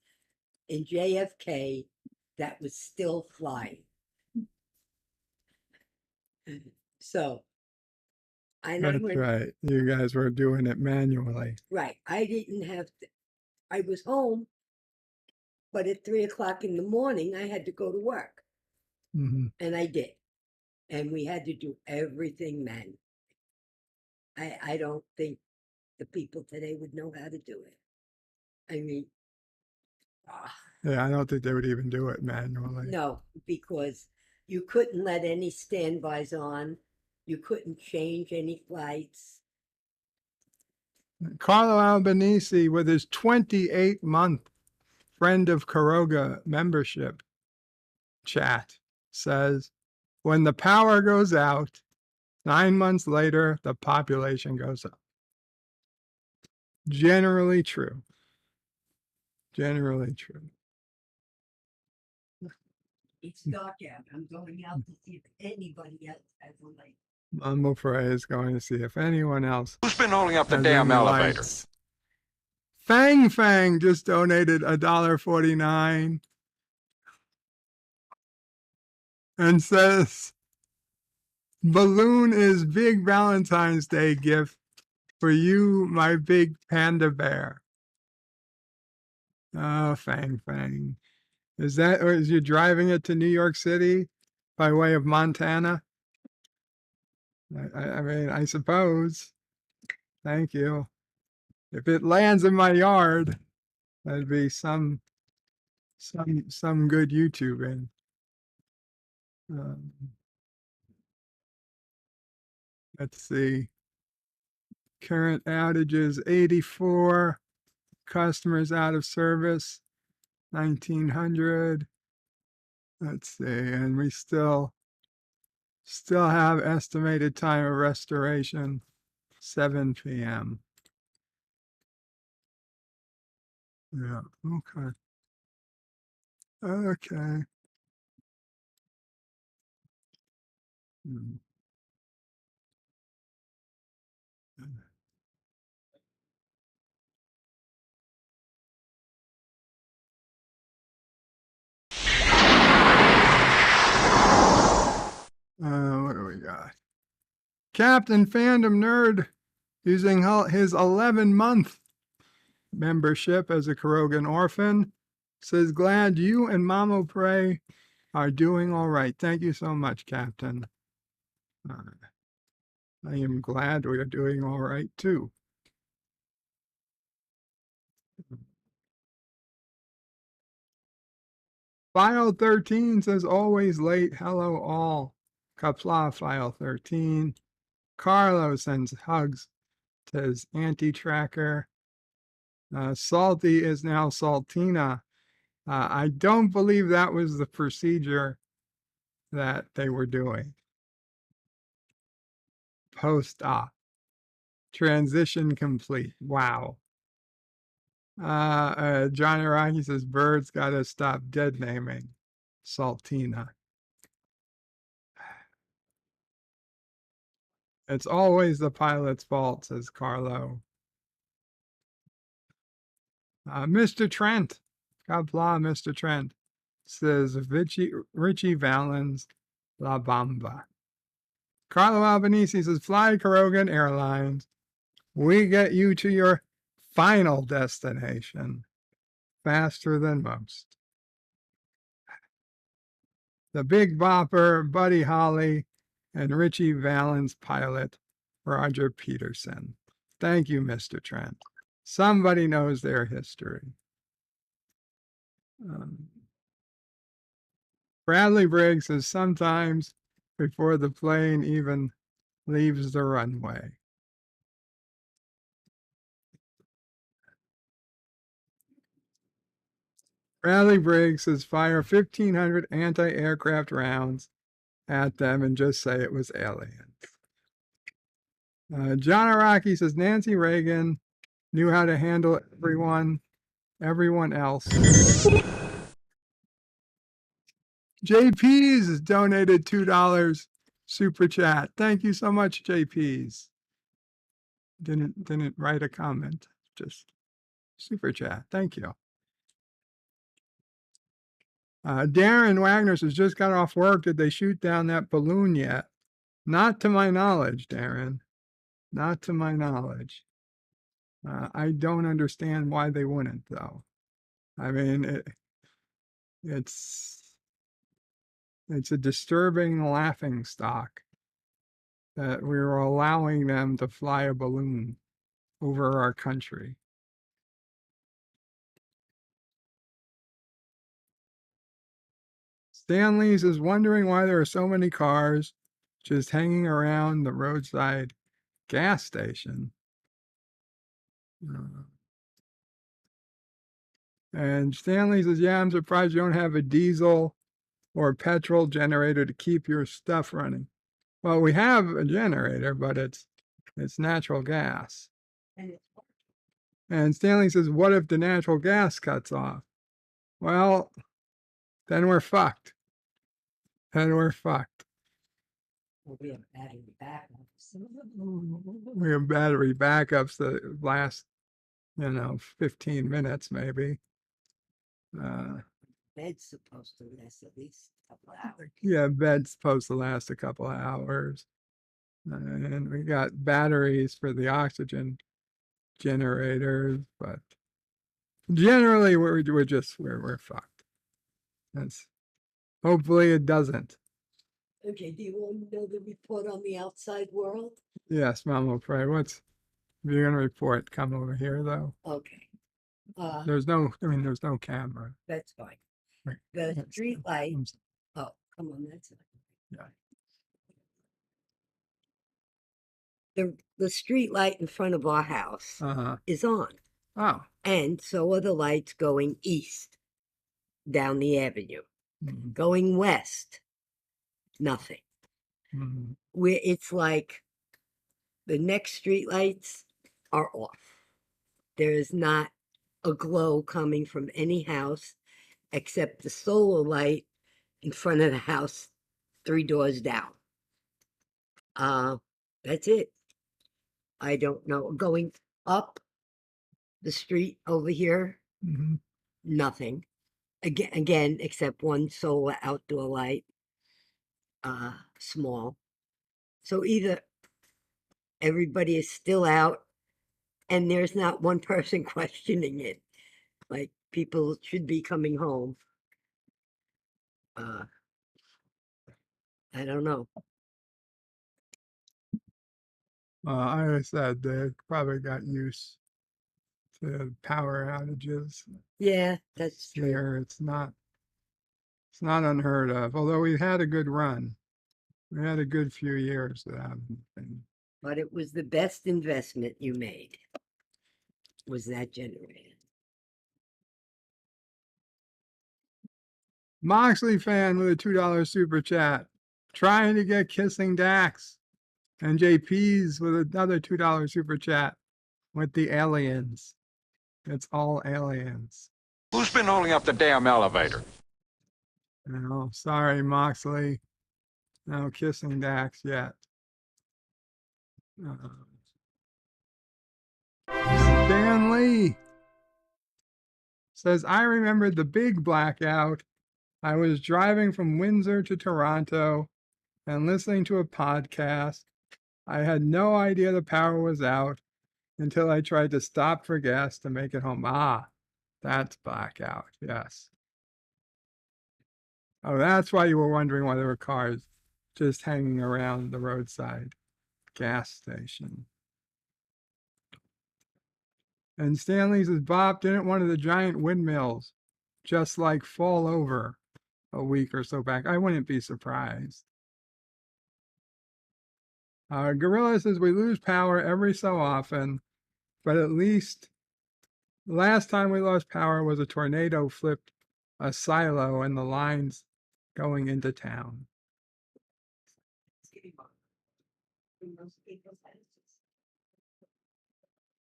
in JFK that was still flying. So And I That's went, right. You guys were doing it manually. right. I didn't have to, I was home, but at 3 o'clock in the morning, I had to go to work. Hmm. And I did. And we had to do everything manually. I don't think the people today would know how to do it. I mean, ah, Yeah, I don't think they would even do it manually. no, because you couldn't let any standbys on. You couldn't change any flights. Carlo Albanese, with his 28-month Friend of Caroga membership chat, says, when the power goes out, 9 months later, the population goes up. Generally true. Generally true. It's dark out. I'm going out to see if anybody else has a light. Mumble Fray is going to see if anyone else Who's been holding up the has damn any elevator? lights. Fang Fang just donated $1.49 and says, balloon is big Valentine's Day gift for you, my big panda bear. Oh, Fang Fang. Is that, or is you driving it to New York City by way of Montana? I mean, I suppose. Thank you. If it lands in my yard, that'd be some good YouTubing. Um, let's see. Current outages 84. Customers out of service 1900. Let's see, and we still have estimated time of restoration 7 p.m. Yeah. Okay. Okay. Hmm. What do we got? Captain Fandom Nerd using his 11-month membership as a Karogan orphan says, glad you and Mamo Pray are doing all right. Thank you so much, Captain. I am glad we are doing all right too. File 13 says always late. Hello all. Kapla file 13. Carlo sends hugs to his anti-tracker. Salty is now Saltina. I don't believe that was the procedure that they were doing. Post-op. Transition complete. Wow. Johnny Rocky says birds gotta stop dead naming Saltina. It's always the pilot's fault, says Carlo. Mr. Trent, God blah, Mr. Trent, says Richie Valens La Bamba. Carlo Albanese says, fly Karogan Airlines. We get you to your final destination faster than most. The Big Bopper, Buddy Holly, and Richie Valens pilot, Roger Peterson. Thank you, Mr. Trent. Somebody knows their history. Bradley Briggs says sometimes before the plane even leaves the runway. Bradley Briggs says fire 1,500 anti-aircraft rounds at them and just say it was aliens. John Araki says Nancy Reagan knew how to handle everyone else. JP's donated $2 super chat. Thank you so much, JP's. Didn't write a comment, just super chat. Thank you. Darren Wagner says, just got off work. Did they shoot down that balloon yet? Not to my knowledge, Darren. Not to my knowledge. I don't understand why they wouldn't, though. I mean, it's a disturbing laughing stock that we were allowing them to fly a balloon over our country. Stanley's is wondering why there are so many cars just hanging around the roadside gas station. And Stanley says, yeah, I'm surprised you don't have a diesel or petrol generator to keep your stuff running. Well, we have a generator, but it's natural gas. And Stanley says, what if the natural gas cuts off? Well, then we're fucked. Then we're fucked. Well, we have battery backups. We have battery backups that last, 15 minutes maybe. Bed's supposed to last at least a couple hours. Yeah, bed's supposed to last a couple of hours. And we got batteries for the oxygen generators, but generally we're fucked. That's hopefully it doesn't. Okay, do you want to know the report on the outside world? Yes, Mom will pray. If you're gonna report, come over here though. Okay. There's no camera. That's fine. Right. The street light. Oh, come on, that's it. Yeah. The street light in front of our house is on. Oh. And so are the lights going east down the avenue. Mm-hmm. Going west, nothing. Mm-hmm. It's like the next street lights are off. There is not a glow coming from any house except the solar light in front of the house 3 doors down. That's it. I don't know. Going up the street over here, nothing. Again, except one solar outdoor light, small. So either everybody is still out and there's not one person questioning it. Like people should be coming home. I don't know. I said they probably got used to power outages. Yeah, that's true. Here, it's not unheard of. Although we had a good run, we had a good few years of that. But it was the best investment you made. Was that generator? Moxley fan with a $2 super chat, trying to get kissing Dax. And JP's with another $2 super chat with the aliens. It's all aliens. Who's been holding up the damn elevator? No, sorry, Moxley. No kissing Dax yet. Stan Lee says, I remember the big blackout. I was driving from Windsor to Toronto and listening to a podcast. I had no idea the power was out until I tried to stop for gas to make it home. That's blackout. Yes. Oh, that's why you were wondering why there were cars just hanging around the roadside gas station. And Stanley says, Bob, didn't one of the giant windmills just like fall over a week or so back? I wouldn't be surprised. Gorilla says, we lose power every so often, but at least the last time we lost power was a tornado flipped a silo and the lines going into town.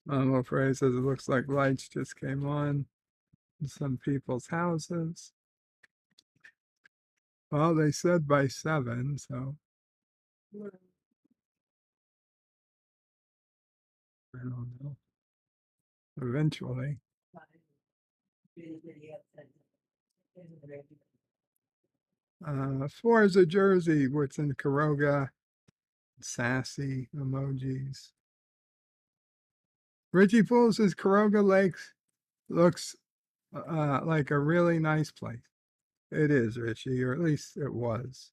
I'm afraid says it looks like lights just came on in some people's houses. Well, they said by 7, so I don't know. Eventually. Forza Jersey, what's in Karoga? Sassy emojis. Richie Poole says Caroga Lakes looks like a really nice place. It is, Richie, or at least it was.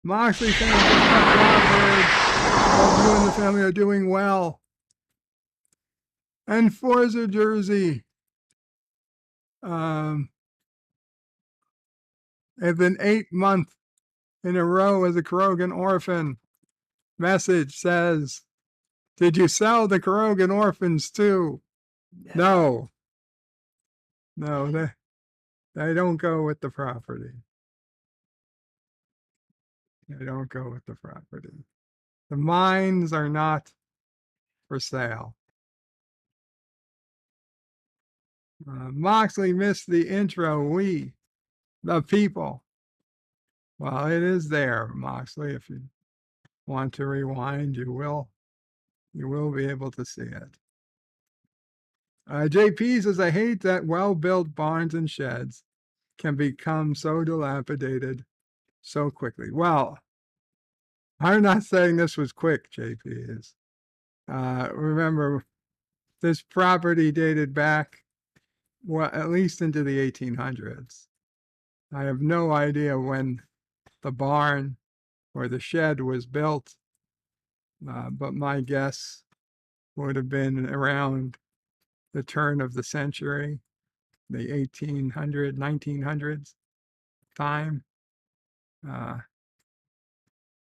Moxley saying, hope you and the family are doing well. And Forza Jersey. It's been 8 months in a row as a Carogan orphan. Message says, did you sell the Carogan orphans too? No. No, they don't go with the property. They don't go with the property. The mines are not for sale. Moxley missed the intro. We, the people. Well, it is there, Moxley. If you want to rewind, you will be able to see it. JP says, I hate that well-built barns and sheds can become so dilapidated so quickly. Well, I'm not saying this was quick, JP is. Remember, this property dated back, well, at least into the 1800s. I have no idea when the barn or the shed was built, but my guess would have been around the turn of the century, the 1900s time.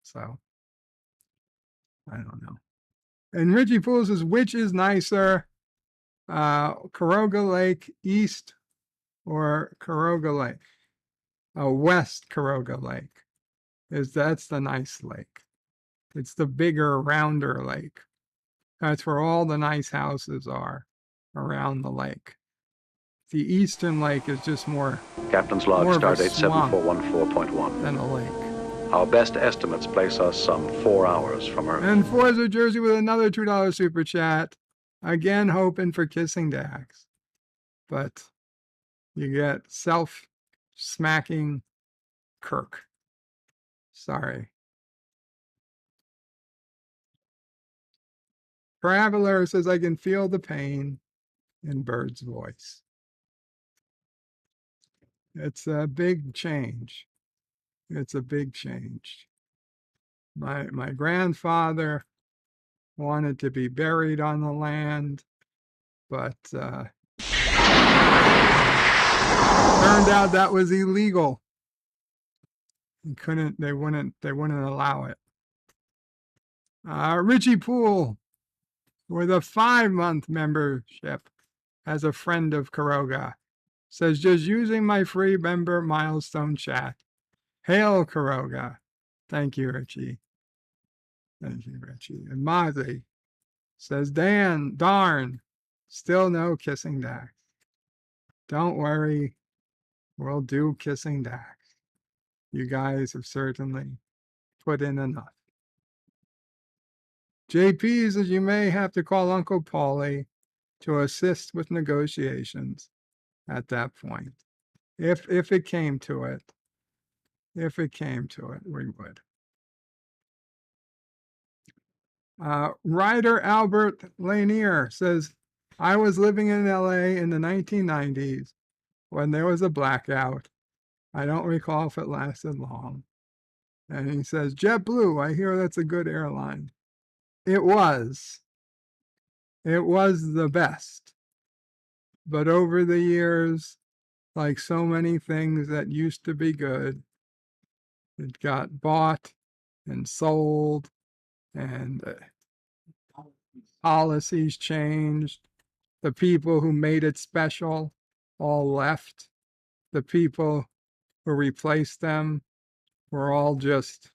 So I don't know. And Richie Poole says, which is nicer, Caroga Lake East or Caroga Lake? West Caroga Lake. That's the nice lake. It's the bigger, rounder lake. That's where all the nice houses are around the lake. The eastern lake is just more Captain's log, more of a stardate swamp 7414.1. than a lake. Our best estimates place us some 4 hours from Earth. And Forza Jersey with another $2 super chat. Again, hoping for kissing Dax. But you get self-smacking Kirk. Sorry. Traveler says, I can feel the pain in Bird's voice. It's a big change. It's a big change. My grandfather wanted to be buried on the land, but turned out that was illegal. They wouldn't allow it. Richie Poole with a 5-month membership as a friend of Caroga says, just using my free member milestone chat. Hail Caroga. Thank you, Richie. Thank you, Richie. And Mazi says, darn, still no kissing Dax. Don't worry, we'll do kissing Dax. You guys have certainly put in enough. JP says you may have to call Uncle Paulie to assist with negotiations at that point. If it came to it. If it came to it, we would. Writer Albert Lanier says, I was living in LA in the 1990s when there was a blackout. I don't recall if it lasted long. And he says, JetBlue, I hear that's a good airline. It was. It was the best. But over the years, like so many things that used to be good, it got bought and sold, and policies changed. The people who made it special all left. The people who replaced them were all just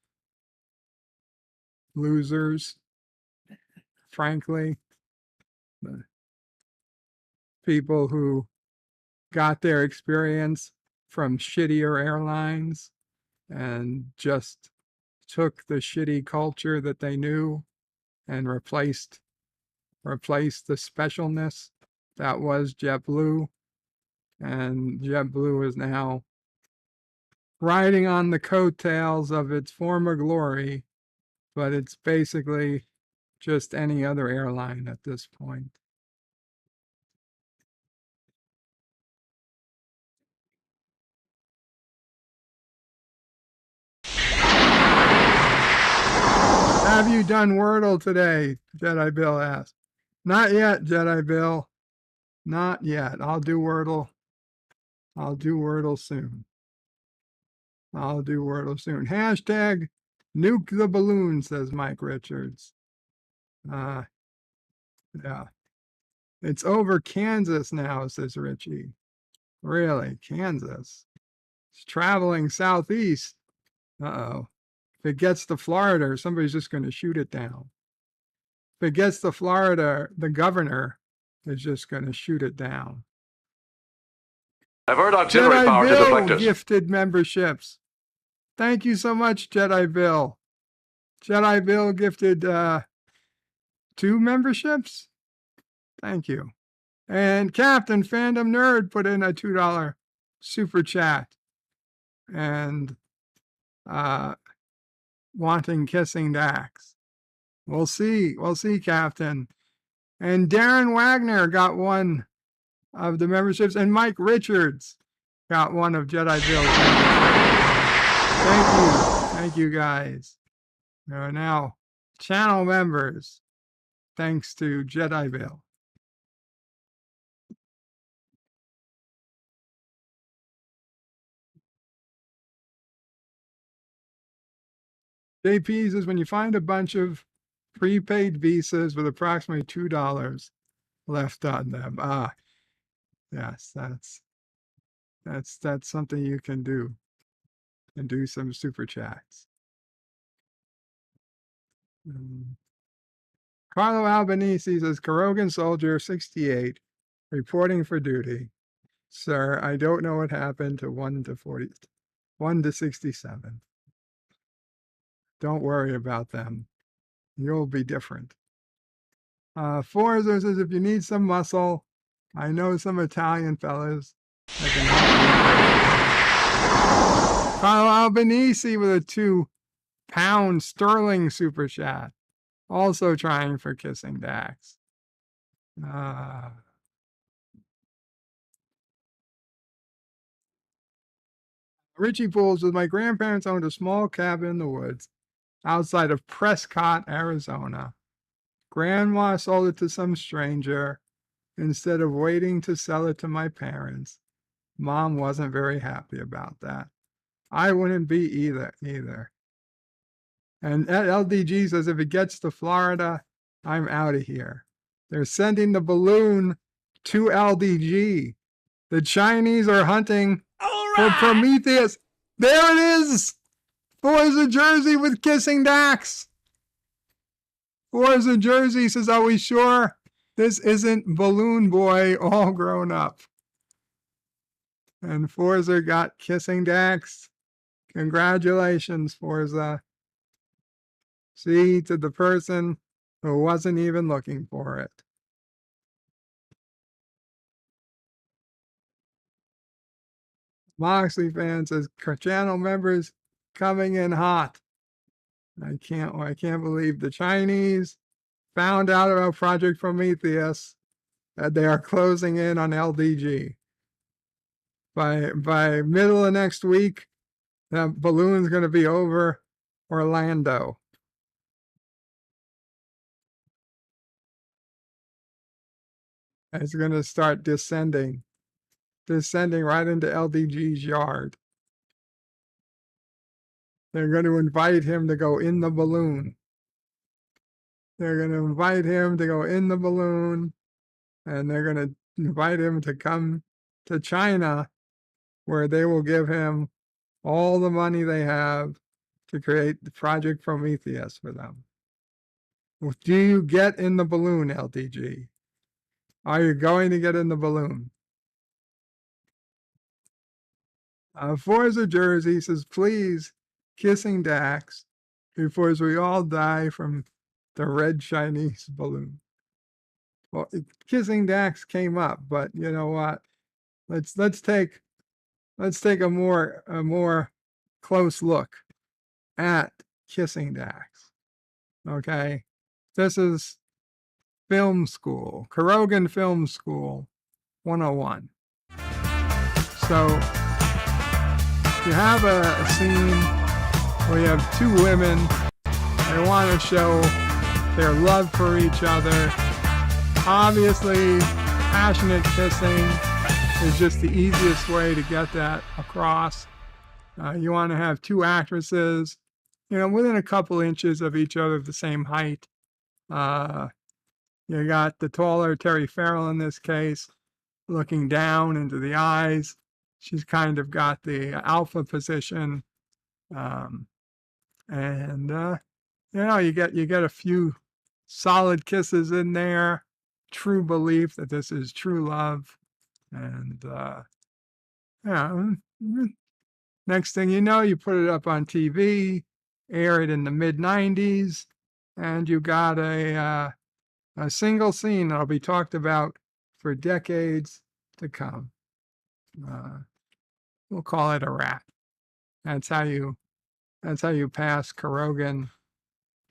losers, frankly. The people who got their experience from shittier airlines and just took the shitty culture that they knew and replaced the specialness that was JetBlue. And JetBlue is now riding on the coattails of its former glory, but it's basically just any other airline at this point. Have you done Wordle today? Jedi Bill asked. Not yet, Jedi Bill. Not yet. I'll do Wordle. I'll do Wordle soon. I'll do Wordle soon. Hashtag nuke the balloon, says Mike Richards. Yeah. It's over Kansas now, says Richie. Really? Kansas? It's traveling southeast. Uh-oh. If it gets to Florida, somebody's just going to shoot it down. If it gets to Florida, the governor is just going to shoot it down. Divert auxiliary Jedi power to Bill deflectors. gifted memberships. Thank you so much, Jedi Bill. Jedi Bill gifted 2 memberships. Thank you. And Captain Fandom Nerd put in a $2 super chat. And wanting kissing Dax. We'll see. We'll see, Captain. And Darren Wagner got one of the memberships, and Mike Richards got one of Jedi Bill's memberships. Thank you. Thank you, guys. You are now channel members, thanks to Jedi Bill. JP's is when you find a bunch of prepaid visas with approximately $2 left on them. Yes, that's something you can do, and do some super chats. Carlo Albanese says, Karogan Soldier 68, reporting for duty. Sir, I don't know what happened to 1 to 67. Don't worry about them. You'll be different. Forza says, if you need some muscle, I know some Italian fellas that can help you. Carlo Albanese with a £2 sterling super chat. Also trying for kissing Dax. Richie Pools with my grandparents owned a small cabin in the woods outside of Prescott, Arizona. Grandma sold it to some stranger instead of waiting to sell it to my parents. Mom wasn't very happy about that. I wouldn't be either. And LDG says, if it gets to Florida, I'm out of here. They're sending the balloon to LDG. The Chinese are hunting for Prometheus. There it is! Forza Jersey with kissing Dax. Forza Jersey says, are we sure this isn't Balloon Boy all grown up? And Forza got kissing Dax. Congratulations, Forza. See, to the person who wasn't even looking for it. Moxley fan says, channel members coming in hot. I can't believe the Chinese found out about Project Prometheus, that they are closing in on LDG. By middle of next week, that balloon's going to be over Orlando. It's going to start descending right into LDG's yard. They're going to invite him to go in the balloon. They're going to invite him to go in the balloon, and they're going to invite him to come to China, where they will give him all the money they have to create the Project Prometheus for them. Do you get in the balloon, LDG? Are you going to get in the balloon? Forza Jersey says, please, kissing Dax before we all die from the red Chinese balloon. Well, kissing Dax came up, but you know what? Let's take a more close look at kissing Dax. Okay, This is film school, Karogan Film School 101. So you have a scene where you have two women. They want to show their love for each other. Obviously, passionate kissing is just the easiest way to get that across. You want to have two actresses, within a couple inches of each other, the same height. You got the taller Terry Farrell in this case, looking down into the eyes. She's kind of got the alpha position, and you get a few solid kisses in there. True belief that this is true love, and next thing you know, you put it up on TV, air it in the mid '90s, and you got a single scene that'll be talked about for decades to come. We'll call it a wrap. That's how you pass Karogan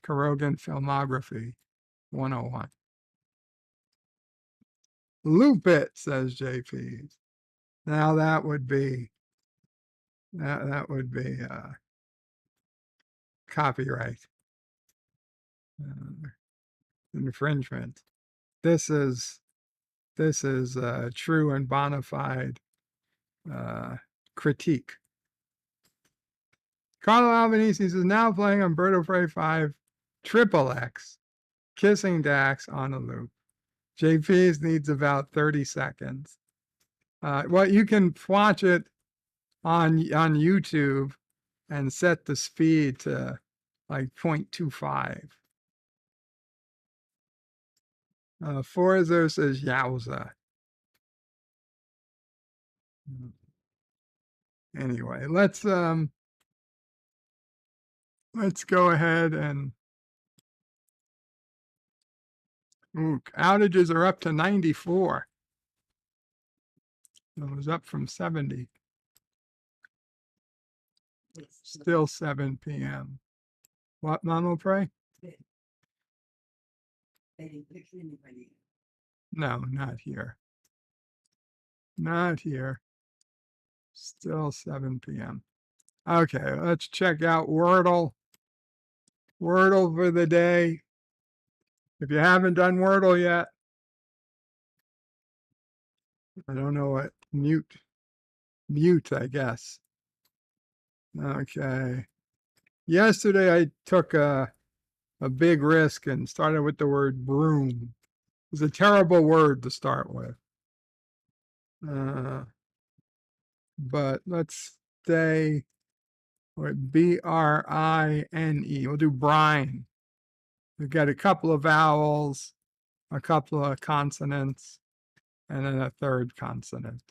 Filmography 101. Loop it, says JP. Now that would be copyright infringement. This is true and bona fide critique. Carlo Albanese is now playing Umberto Frey 5 Triple X, kissing Dax on a loop. JP's needs about 30 seconds. Well, you can watch it on YouTube and set the speed to like 0.25. Forza says yowza. Anyway, let's go ahead and outages are up to 94. It was up from 70. Still 7 p.m. What, Mama Pray? They didn't pick anybody. No, not here. Not here. Still 7 p.m. Okay, let's check out Wordle. Wordle for the day. If you haven't done Wordle yet, I don't know what, mute, I guess. Okay. Yesterday I took a big risk and started with the word broom. It's a terrible word to start with. But let's stay with B-R-I-N-E. We'll do brine. We've got a couple of vowels, a couple of consonants, and then a third consonant.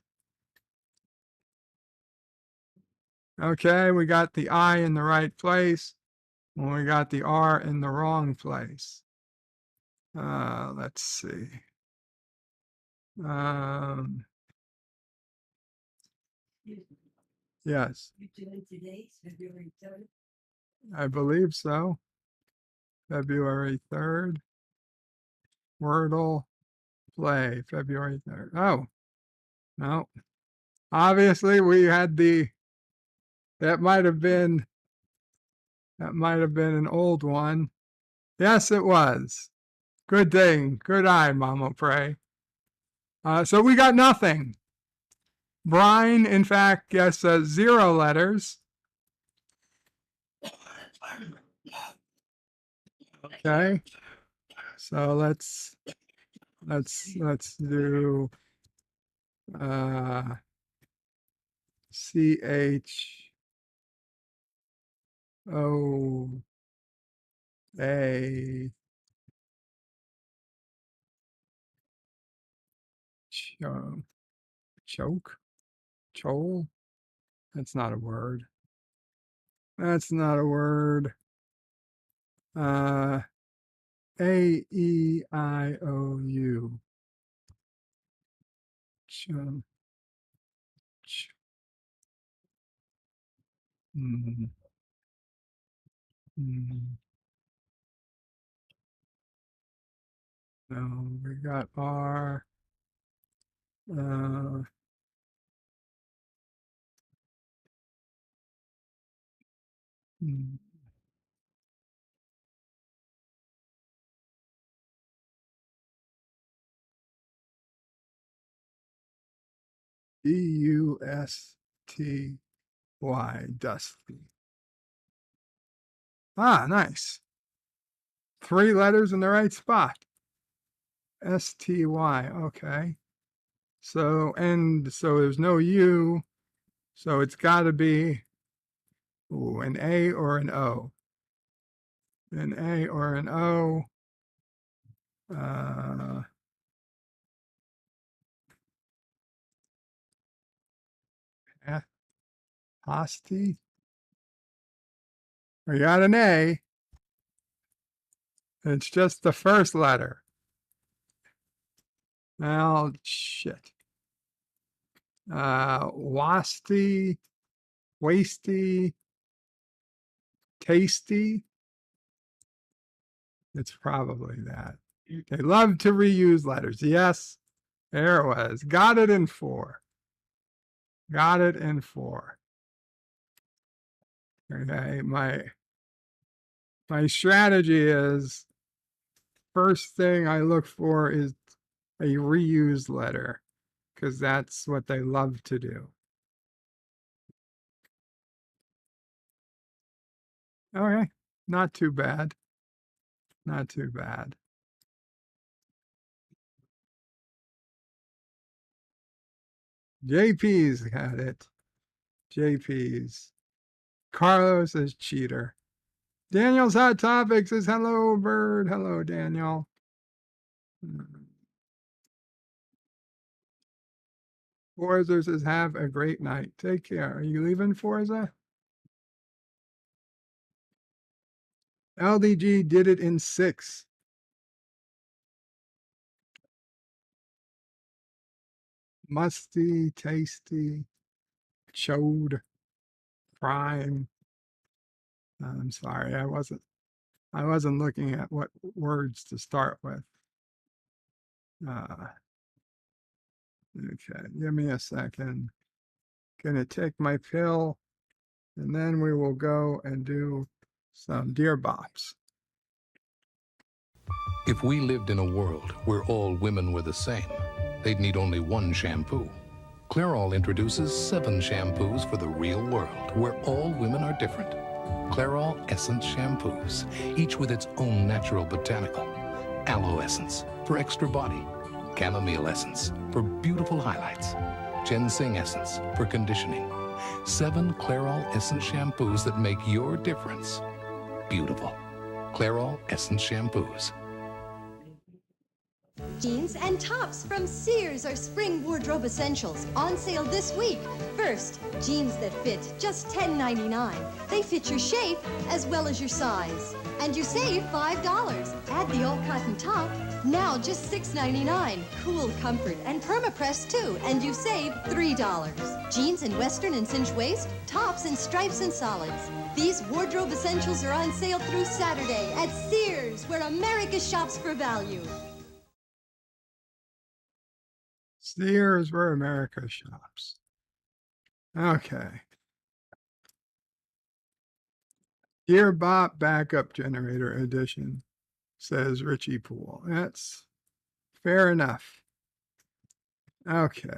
Okay, we got the I in the right place, and we got the R in the wrong place. Let's see. Yes, You doing today's February 3rd? I believe so. February 3rd. Wordle play, February 3rd. Oh, no. Obviously, we had that might have been an old one. Yes, it was. Good thing. Good eye, Mama Pray. So we got nothing. Brine, in fact, guessed 0 letters. Okay. So let's do CHOA choke, chole. That's not a word. That's not a word. A-E-I-O-U. We got R. Uh, hmm, D-U-S-T-Y, Dusty. Ah, nice. 3 letters in the right spot. S-T-Y, okay. So there's no U, so it's got to be an A or an O. An A or an O. Uh, Hosty. We got an A. It's just the first letter. Well, shit. Wasty, wasty, tasty. It's probably that. They love to reuse letters. Yes, there it was. Got it in 4. Got it in 4. Okay, my strategy is first thing I look for is a reused letter because that's what they love to do. Okay, not too bad. Not too bad. JP's got it. JP's. Carlos is cheater. Daniel's Hot Topics is hello, bird. Hello, Daniel. Forza says, have a great night. Take care. Are you leaving, Forza? LDG did it in 6. Musty, tasty, chode, prime. I'm sorry, I wasn't looking at what words to start with. Okay, give me a second. Gonna take my pill, and then we will go and do some deer bops. If we lived in a world where all women were the same, they'd need only one shampoo. Clairol introduces 7 shampoos for the real world, where all women are different. Clairol Essence shampoos, each with its own natural botanical. Aloe Essence for extra body. Chamomile Essence for beautiful highlights. Ginseng Essence for conditioning. 7 Clairol Essence shampoos that make your difference beautiful. Clairol Essence shampoos. Jeans and tops from Sears are spring wardrobe essentials on sale this week. First, jeans that fit just $10.99. They fit your shape as well as your size. And you save $5. Add the all-cotton top, now just $6.99. Cool comfort and perma-press too, and you save $3. Jeans in western and cinch waist, tops in stripes and solids. These wardrobe essentials are on sale through Saturday at Sears, where America shops for value. Sears, where America shops. Okay. Dear Bop Backup Generator Edition, says Richie Poole. That's fair enough. Okay.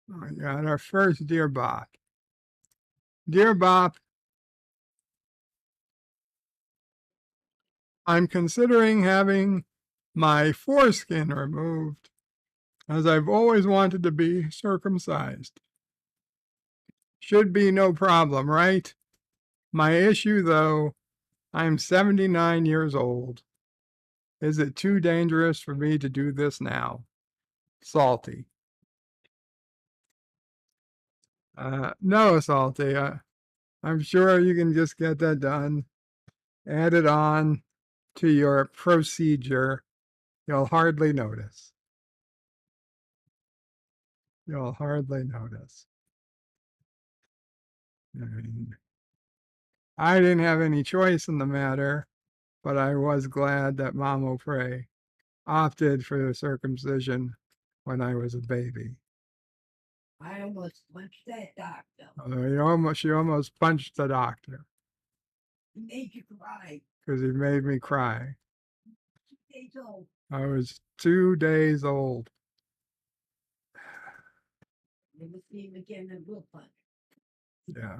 We got our first Dear Bop. Dear Bop, I'm considering having my foreskin removed, as I've always wanted to be circumcised. Should be no problem, right? My issue, though, I'm 79 years old. Is it too dangerous for me to do this now? Salty. No, Salty. I'm sure you can just get that done. Add it on to your procedure. You'll hardly notice. You'll hardly notice. I didn't have any choice in the matter, but I was glad that Mamo Pray opted for the circumcision when I was a baby. I almost punched that doctor. She almost punched the doctor He made you cry. because he made me cry. 2 days old. I was 2 days old. Never see him again and we'll punch. Yeah.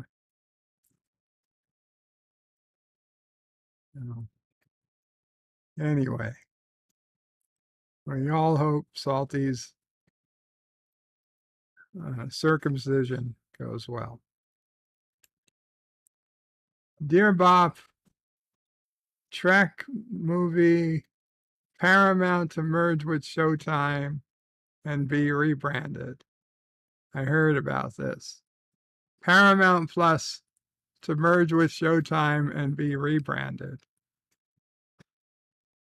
Anyway, we all hope Salty's circumcision goes well. Dear Bob, Trek movie Paramount to merge with Showtime and be rebranded. I heard about this. Paramount Plus to merge with Showtime and be rebranded.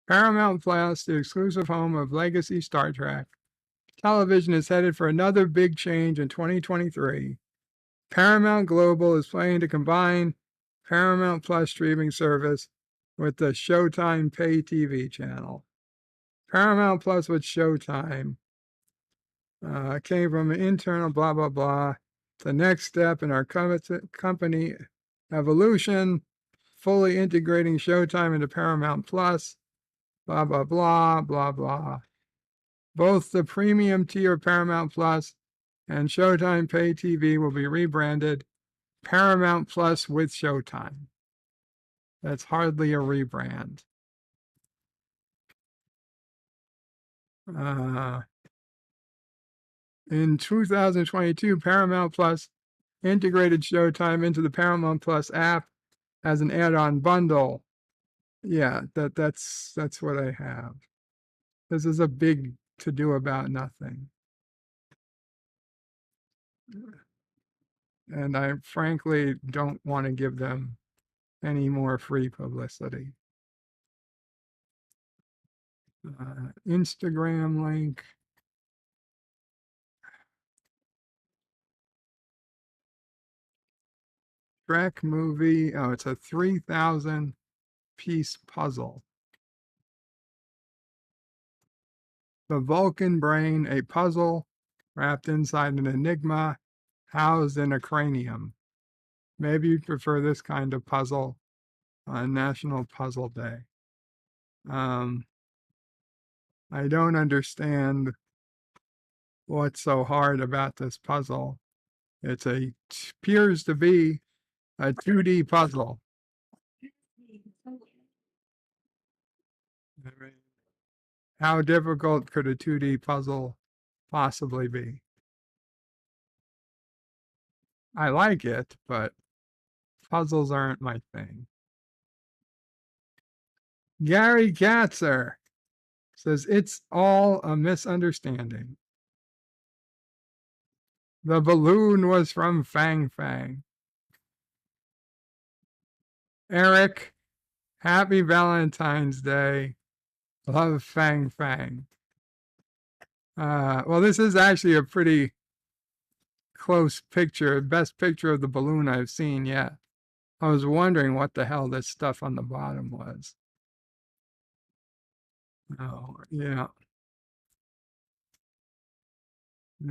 Paramount Plus, the exclusive home of legacy Star Trek television, is headed for another big change in 2023. Paramount Global is planning to combine Paramount Plus streaming service with the Showtime pay TV channel. Paramount Plus with Showtime came from an internal blah, blah, blah. The next step in our company evolution, fully integrating Showtime into Paramount Plus, blah, blah, blah, blah, blah. Both the premium tier Paramount Plus and Showtime pay TV will be rebranded Paramount Plus with Showtime. That's hardly a rebrand. In 2022, Paramount Plus integrated Showtime into the Paramount Plus app as an add-on bundle. Yeah, that's what I have. This is a big to-do about nothing. And I frankly don't want to give them any more free publicity. Instagram link. Trek movie. Oh, it's a 3,000 piece puzzle. The Vulcan brain, a puzzle wrapped inside an enigma, housed in a cranium. Maybe you'd prefer this kind of puzzle on National Puzzle Day. I don't understand what's so hard about this puzzle. It appears to be a 2D puzzle. I mean, how difficult could a 2D puzzle possibly be? I like it, but puzzles aren't my thing. Gary Katzer says it's all a misunderstanding. The balloon was from Fang Fang. Eric, happy Valentine's Day. Love Fang Fang. Well, this is actually a pretty close picture, best picture of the balloon I've seen yet. I was wondering what the hell this stuff on the bottom was. Oh, yeah.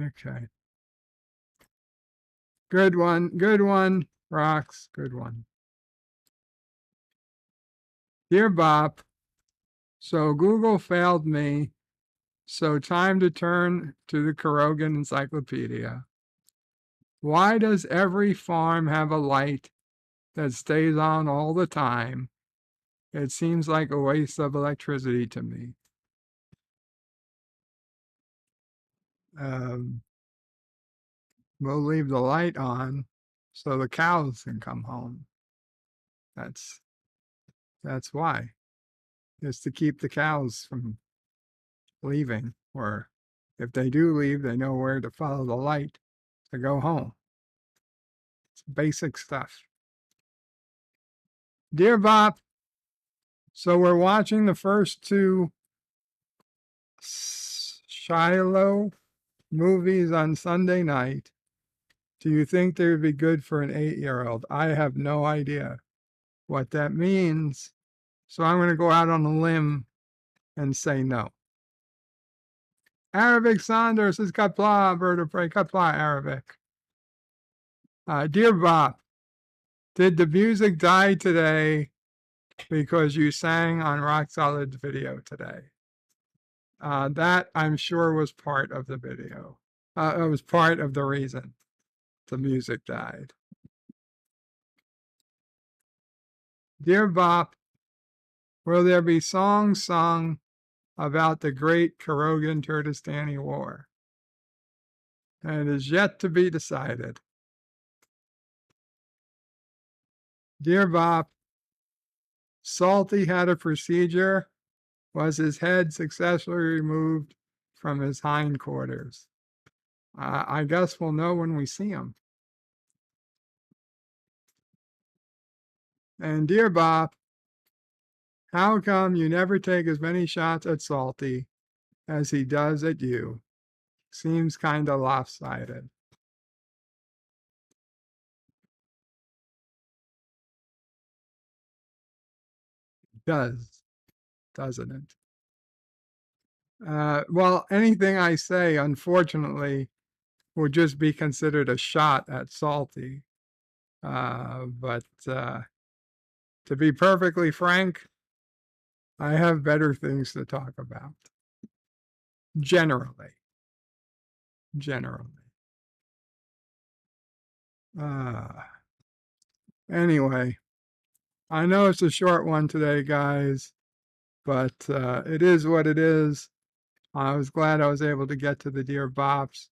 Okay. Good one, Rocks, good one. Dear Bob, so Google failed me, so time to turn to the Kurogan Encyclopedia. Why does every farm have a light that stays on all the time? It seems like a waste of electricity to me. We'll leave the light on so the cows can come home. That's why. Is to keep the cows from leaving, or if they do leave, they know where to follow the light to go home. It's basic stuff. Dear Bob, so we're watching the first two Shiloh movies on Sunday night. Do you think they would be good for an 8-year-old? I have no idea what that means. So I'm going to go out on a limb and say no. Arabic Saunders is Kapla, Bird of Prey, Kapla, Arabic. Dear Bob, did the music die today because you sang on Rock Solid's video today? That I'm sure was part of the video. It was part of the reason the music died. Dear Bob, will there be songs sung about the great Kyrgyz-Turkestani War? And it is yet to be decided. Dear Bob, Salty had a procedure. Was his head successfully removed from his hindquarters? I guess we'll know when we see him. And dear Bob, how come you never take as many shots at Salty as he does at you? Seems kind of lopsided. Does, doesn't it? Well, anything I say, unfortunately, would just be considered a shot at Salty. But to be perfectly frank, I have better things to talk about. Generally. Anyway, I know it's a short one today, guys, but it is what it is. I was glad I was able to get to the Dear Bops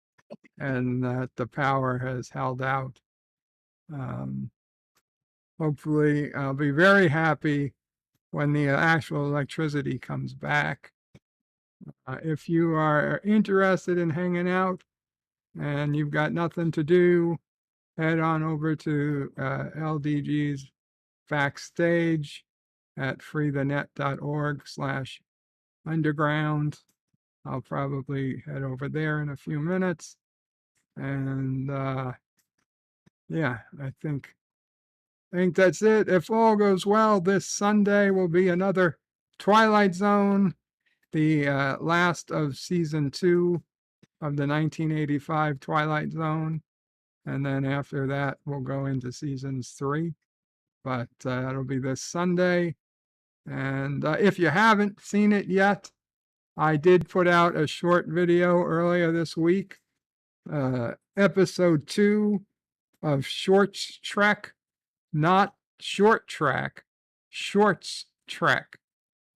and that the power has held out. Hopefully, I'll be very happy when the actual electricity comes back. If you are interested in hanging out and you've got nothing to do, head on over to LDG's backstage at freethenet.org/underground. I'll probably head over there in a few minutes. And yeah, I think that's it. If all goes well, this Sunday will be another Twilight Zone, the last of season 2 of the 1985 Twilight Zone. And then after that, we'll go into seasons 3. But it'll be this Sunday. And if you haven't seen it yet, I did put out a short video earlier this week, episode 2 of Shorts Trek, not Short Track, Shorts Trek,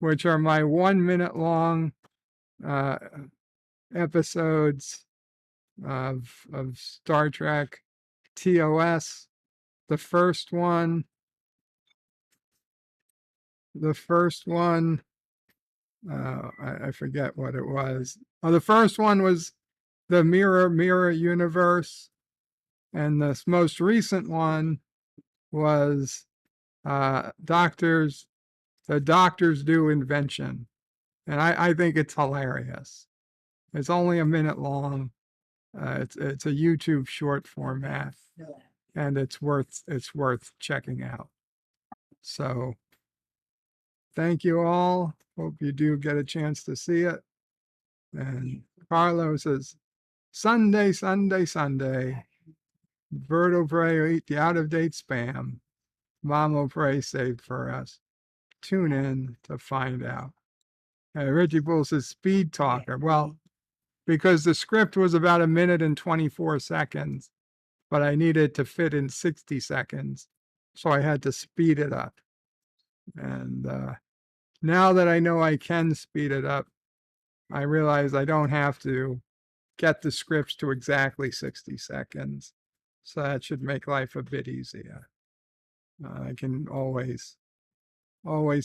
which are my 1 minute long episodes of Star Trek TOS. The first one, I forget what it was. The first one was the Mirror Universe, and this most recent one was the Doctors Do Invention, and I think it's hilarious. It's only a minute long. It's a YouTube short format, and it's worth checking out. So thank you all. Hope you do get a chance to see it. And Carlo says, Sunday. Bird will pray eat the out-of-date spam. Mom will pray saved for us. Tune in to find out. Reggie Bull says speed talker. Well, because the script was about 1 minute and 24 seconds, but I needed to fit in 60 seconds. So I had to speed it up. And now that I know I can speed it up, I realize I don't have to get the scripts to exactly 60 seconds. So that should make life a bit easier. I can always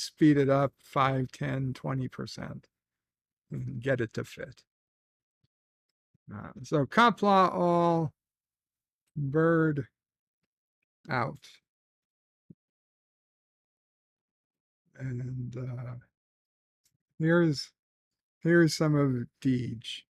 speed it up 5, 10, 20% and get it to fit. So Kapla all, bird out. And here's some of Deej.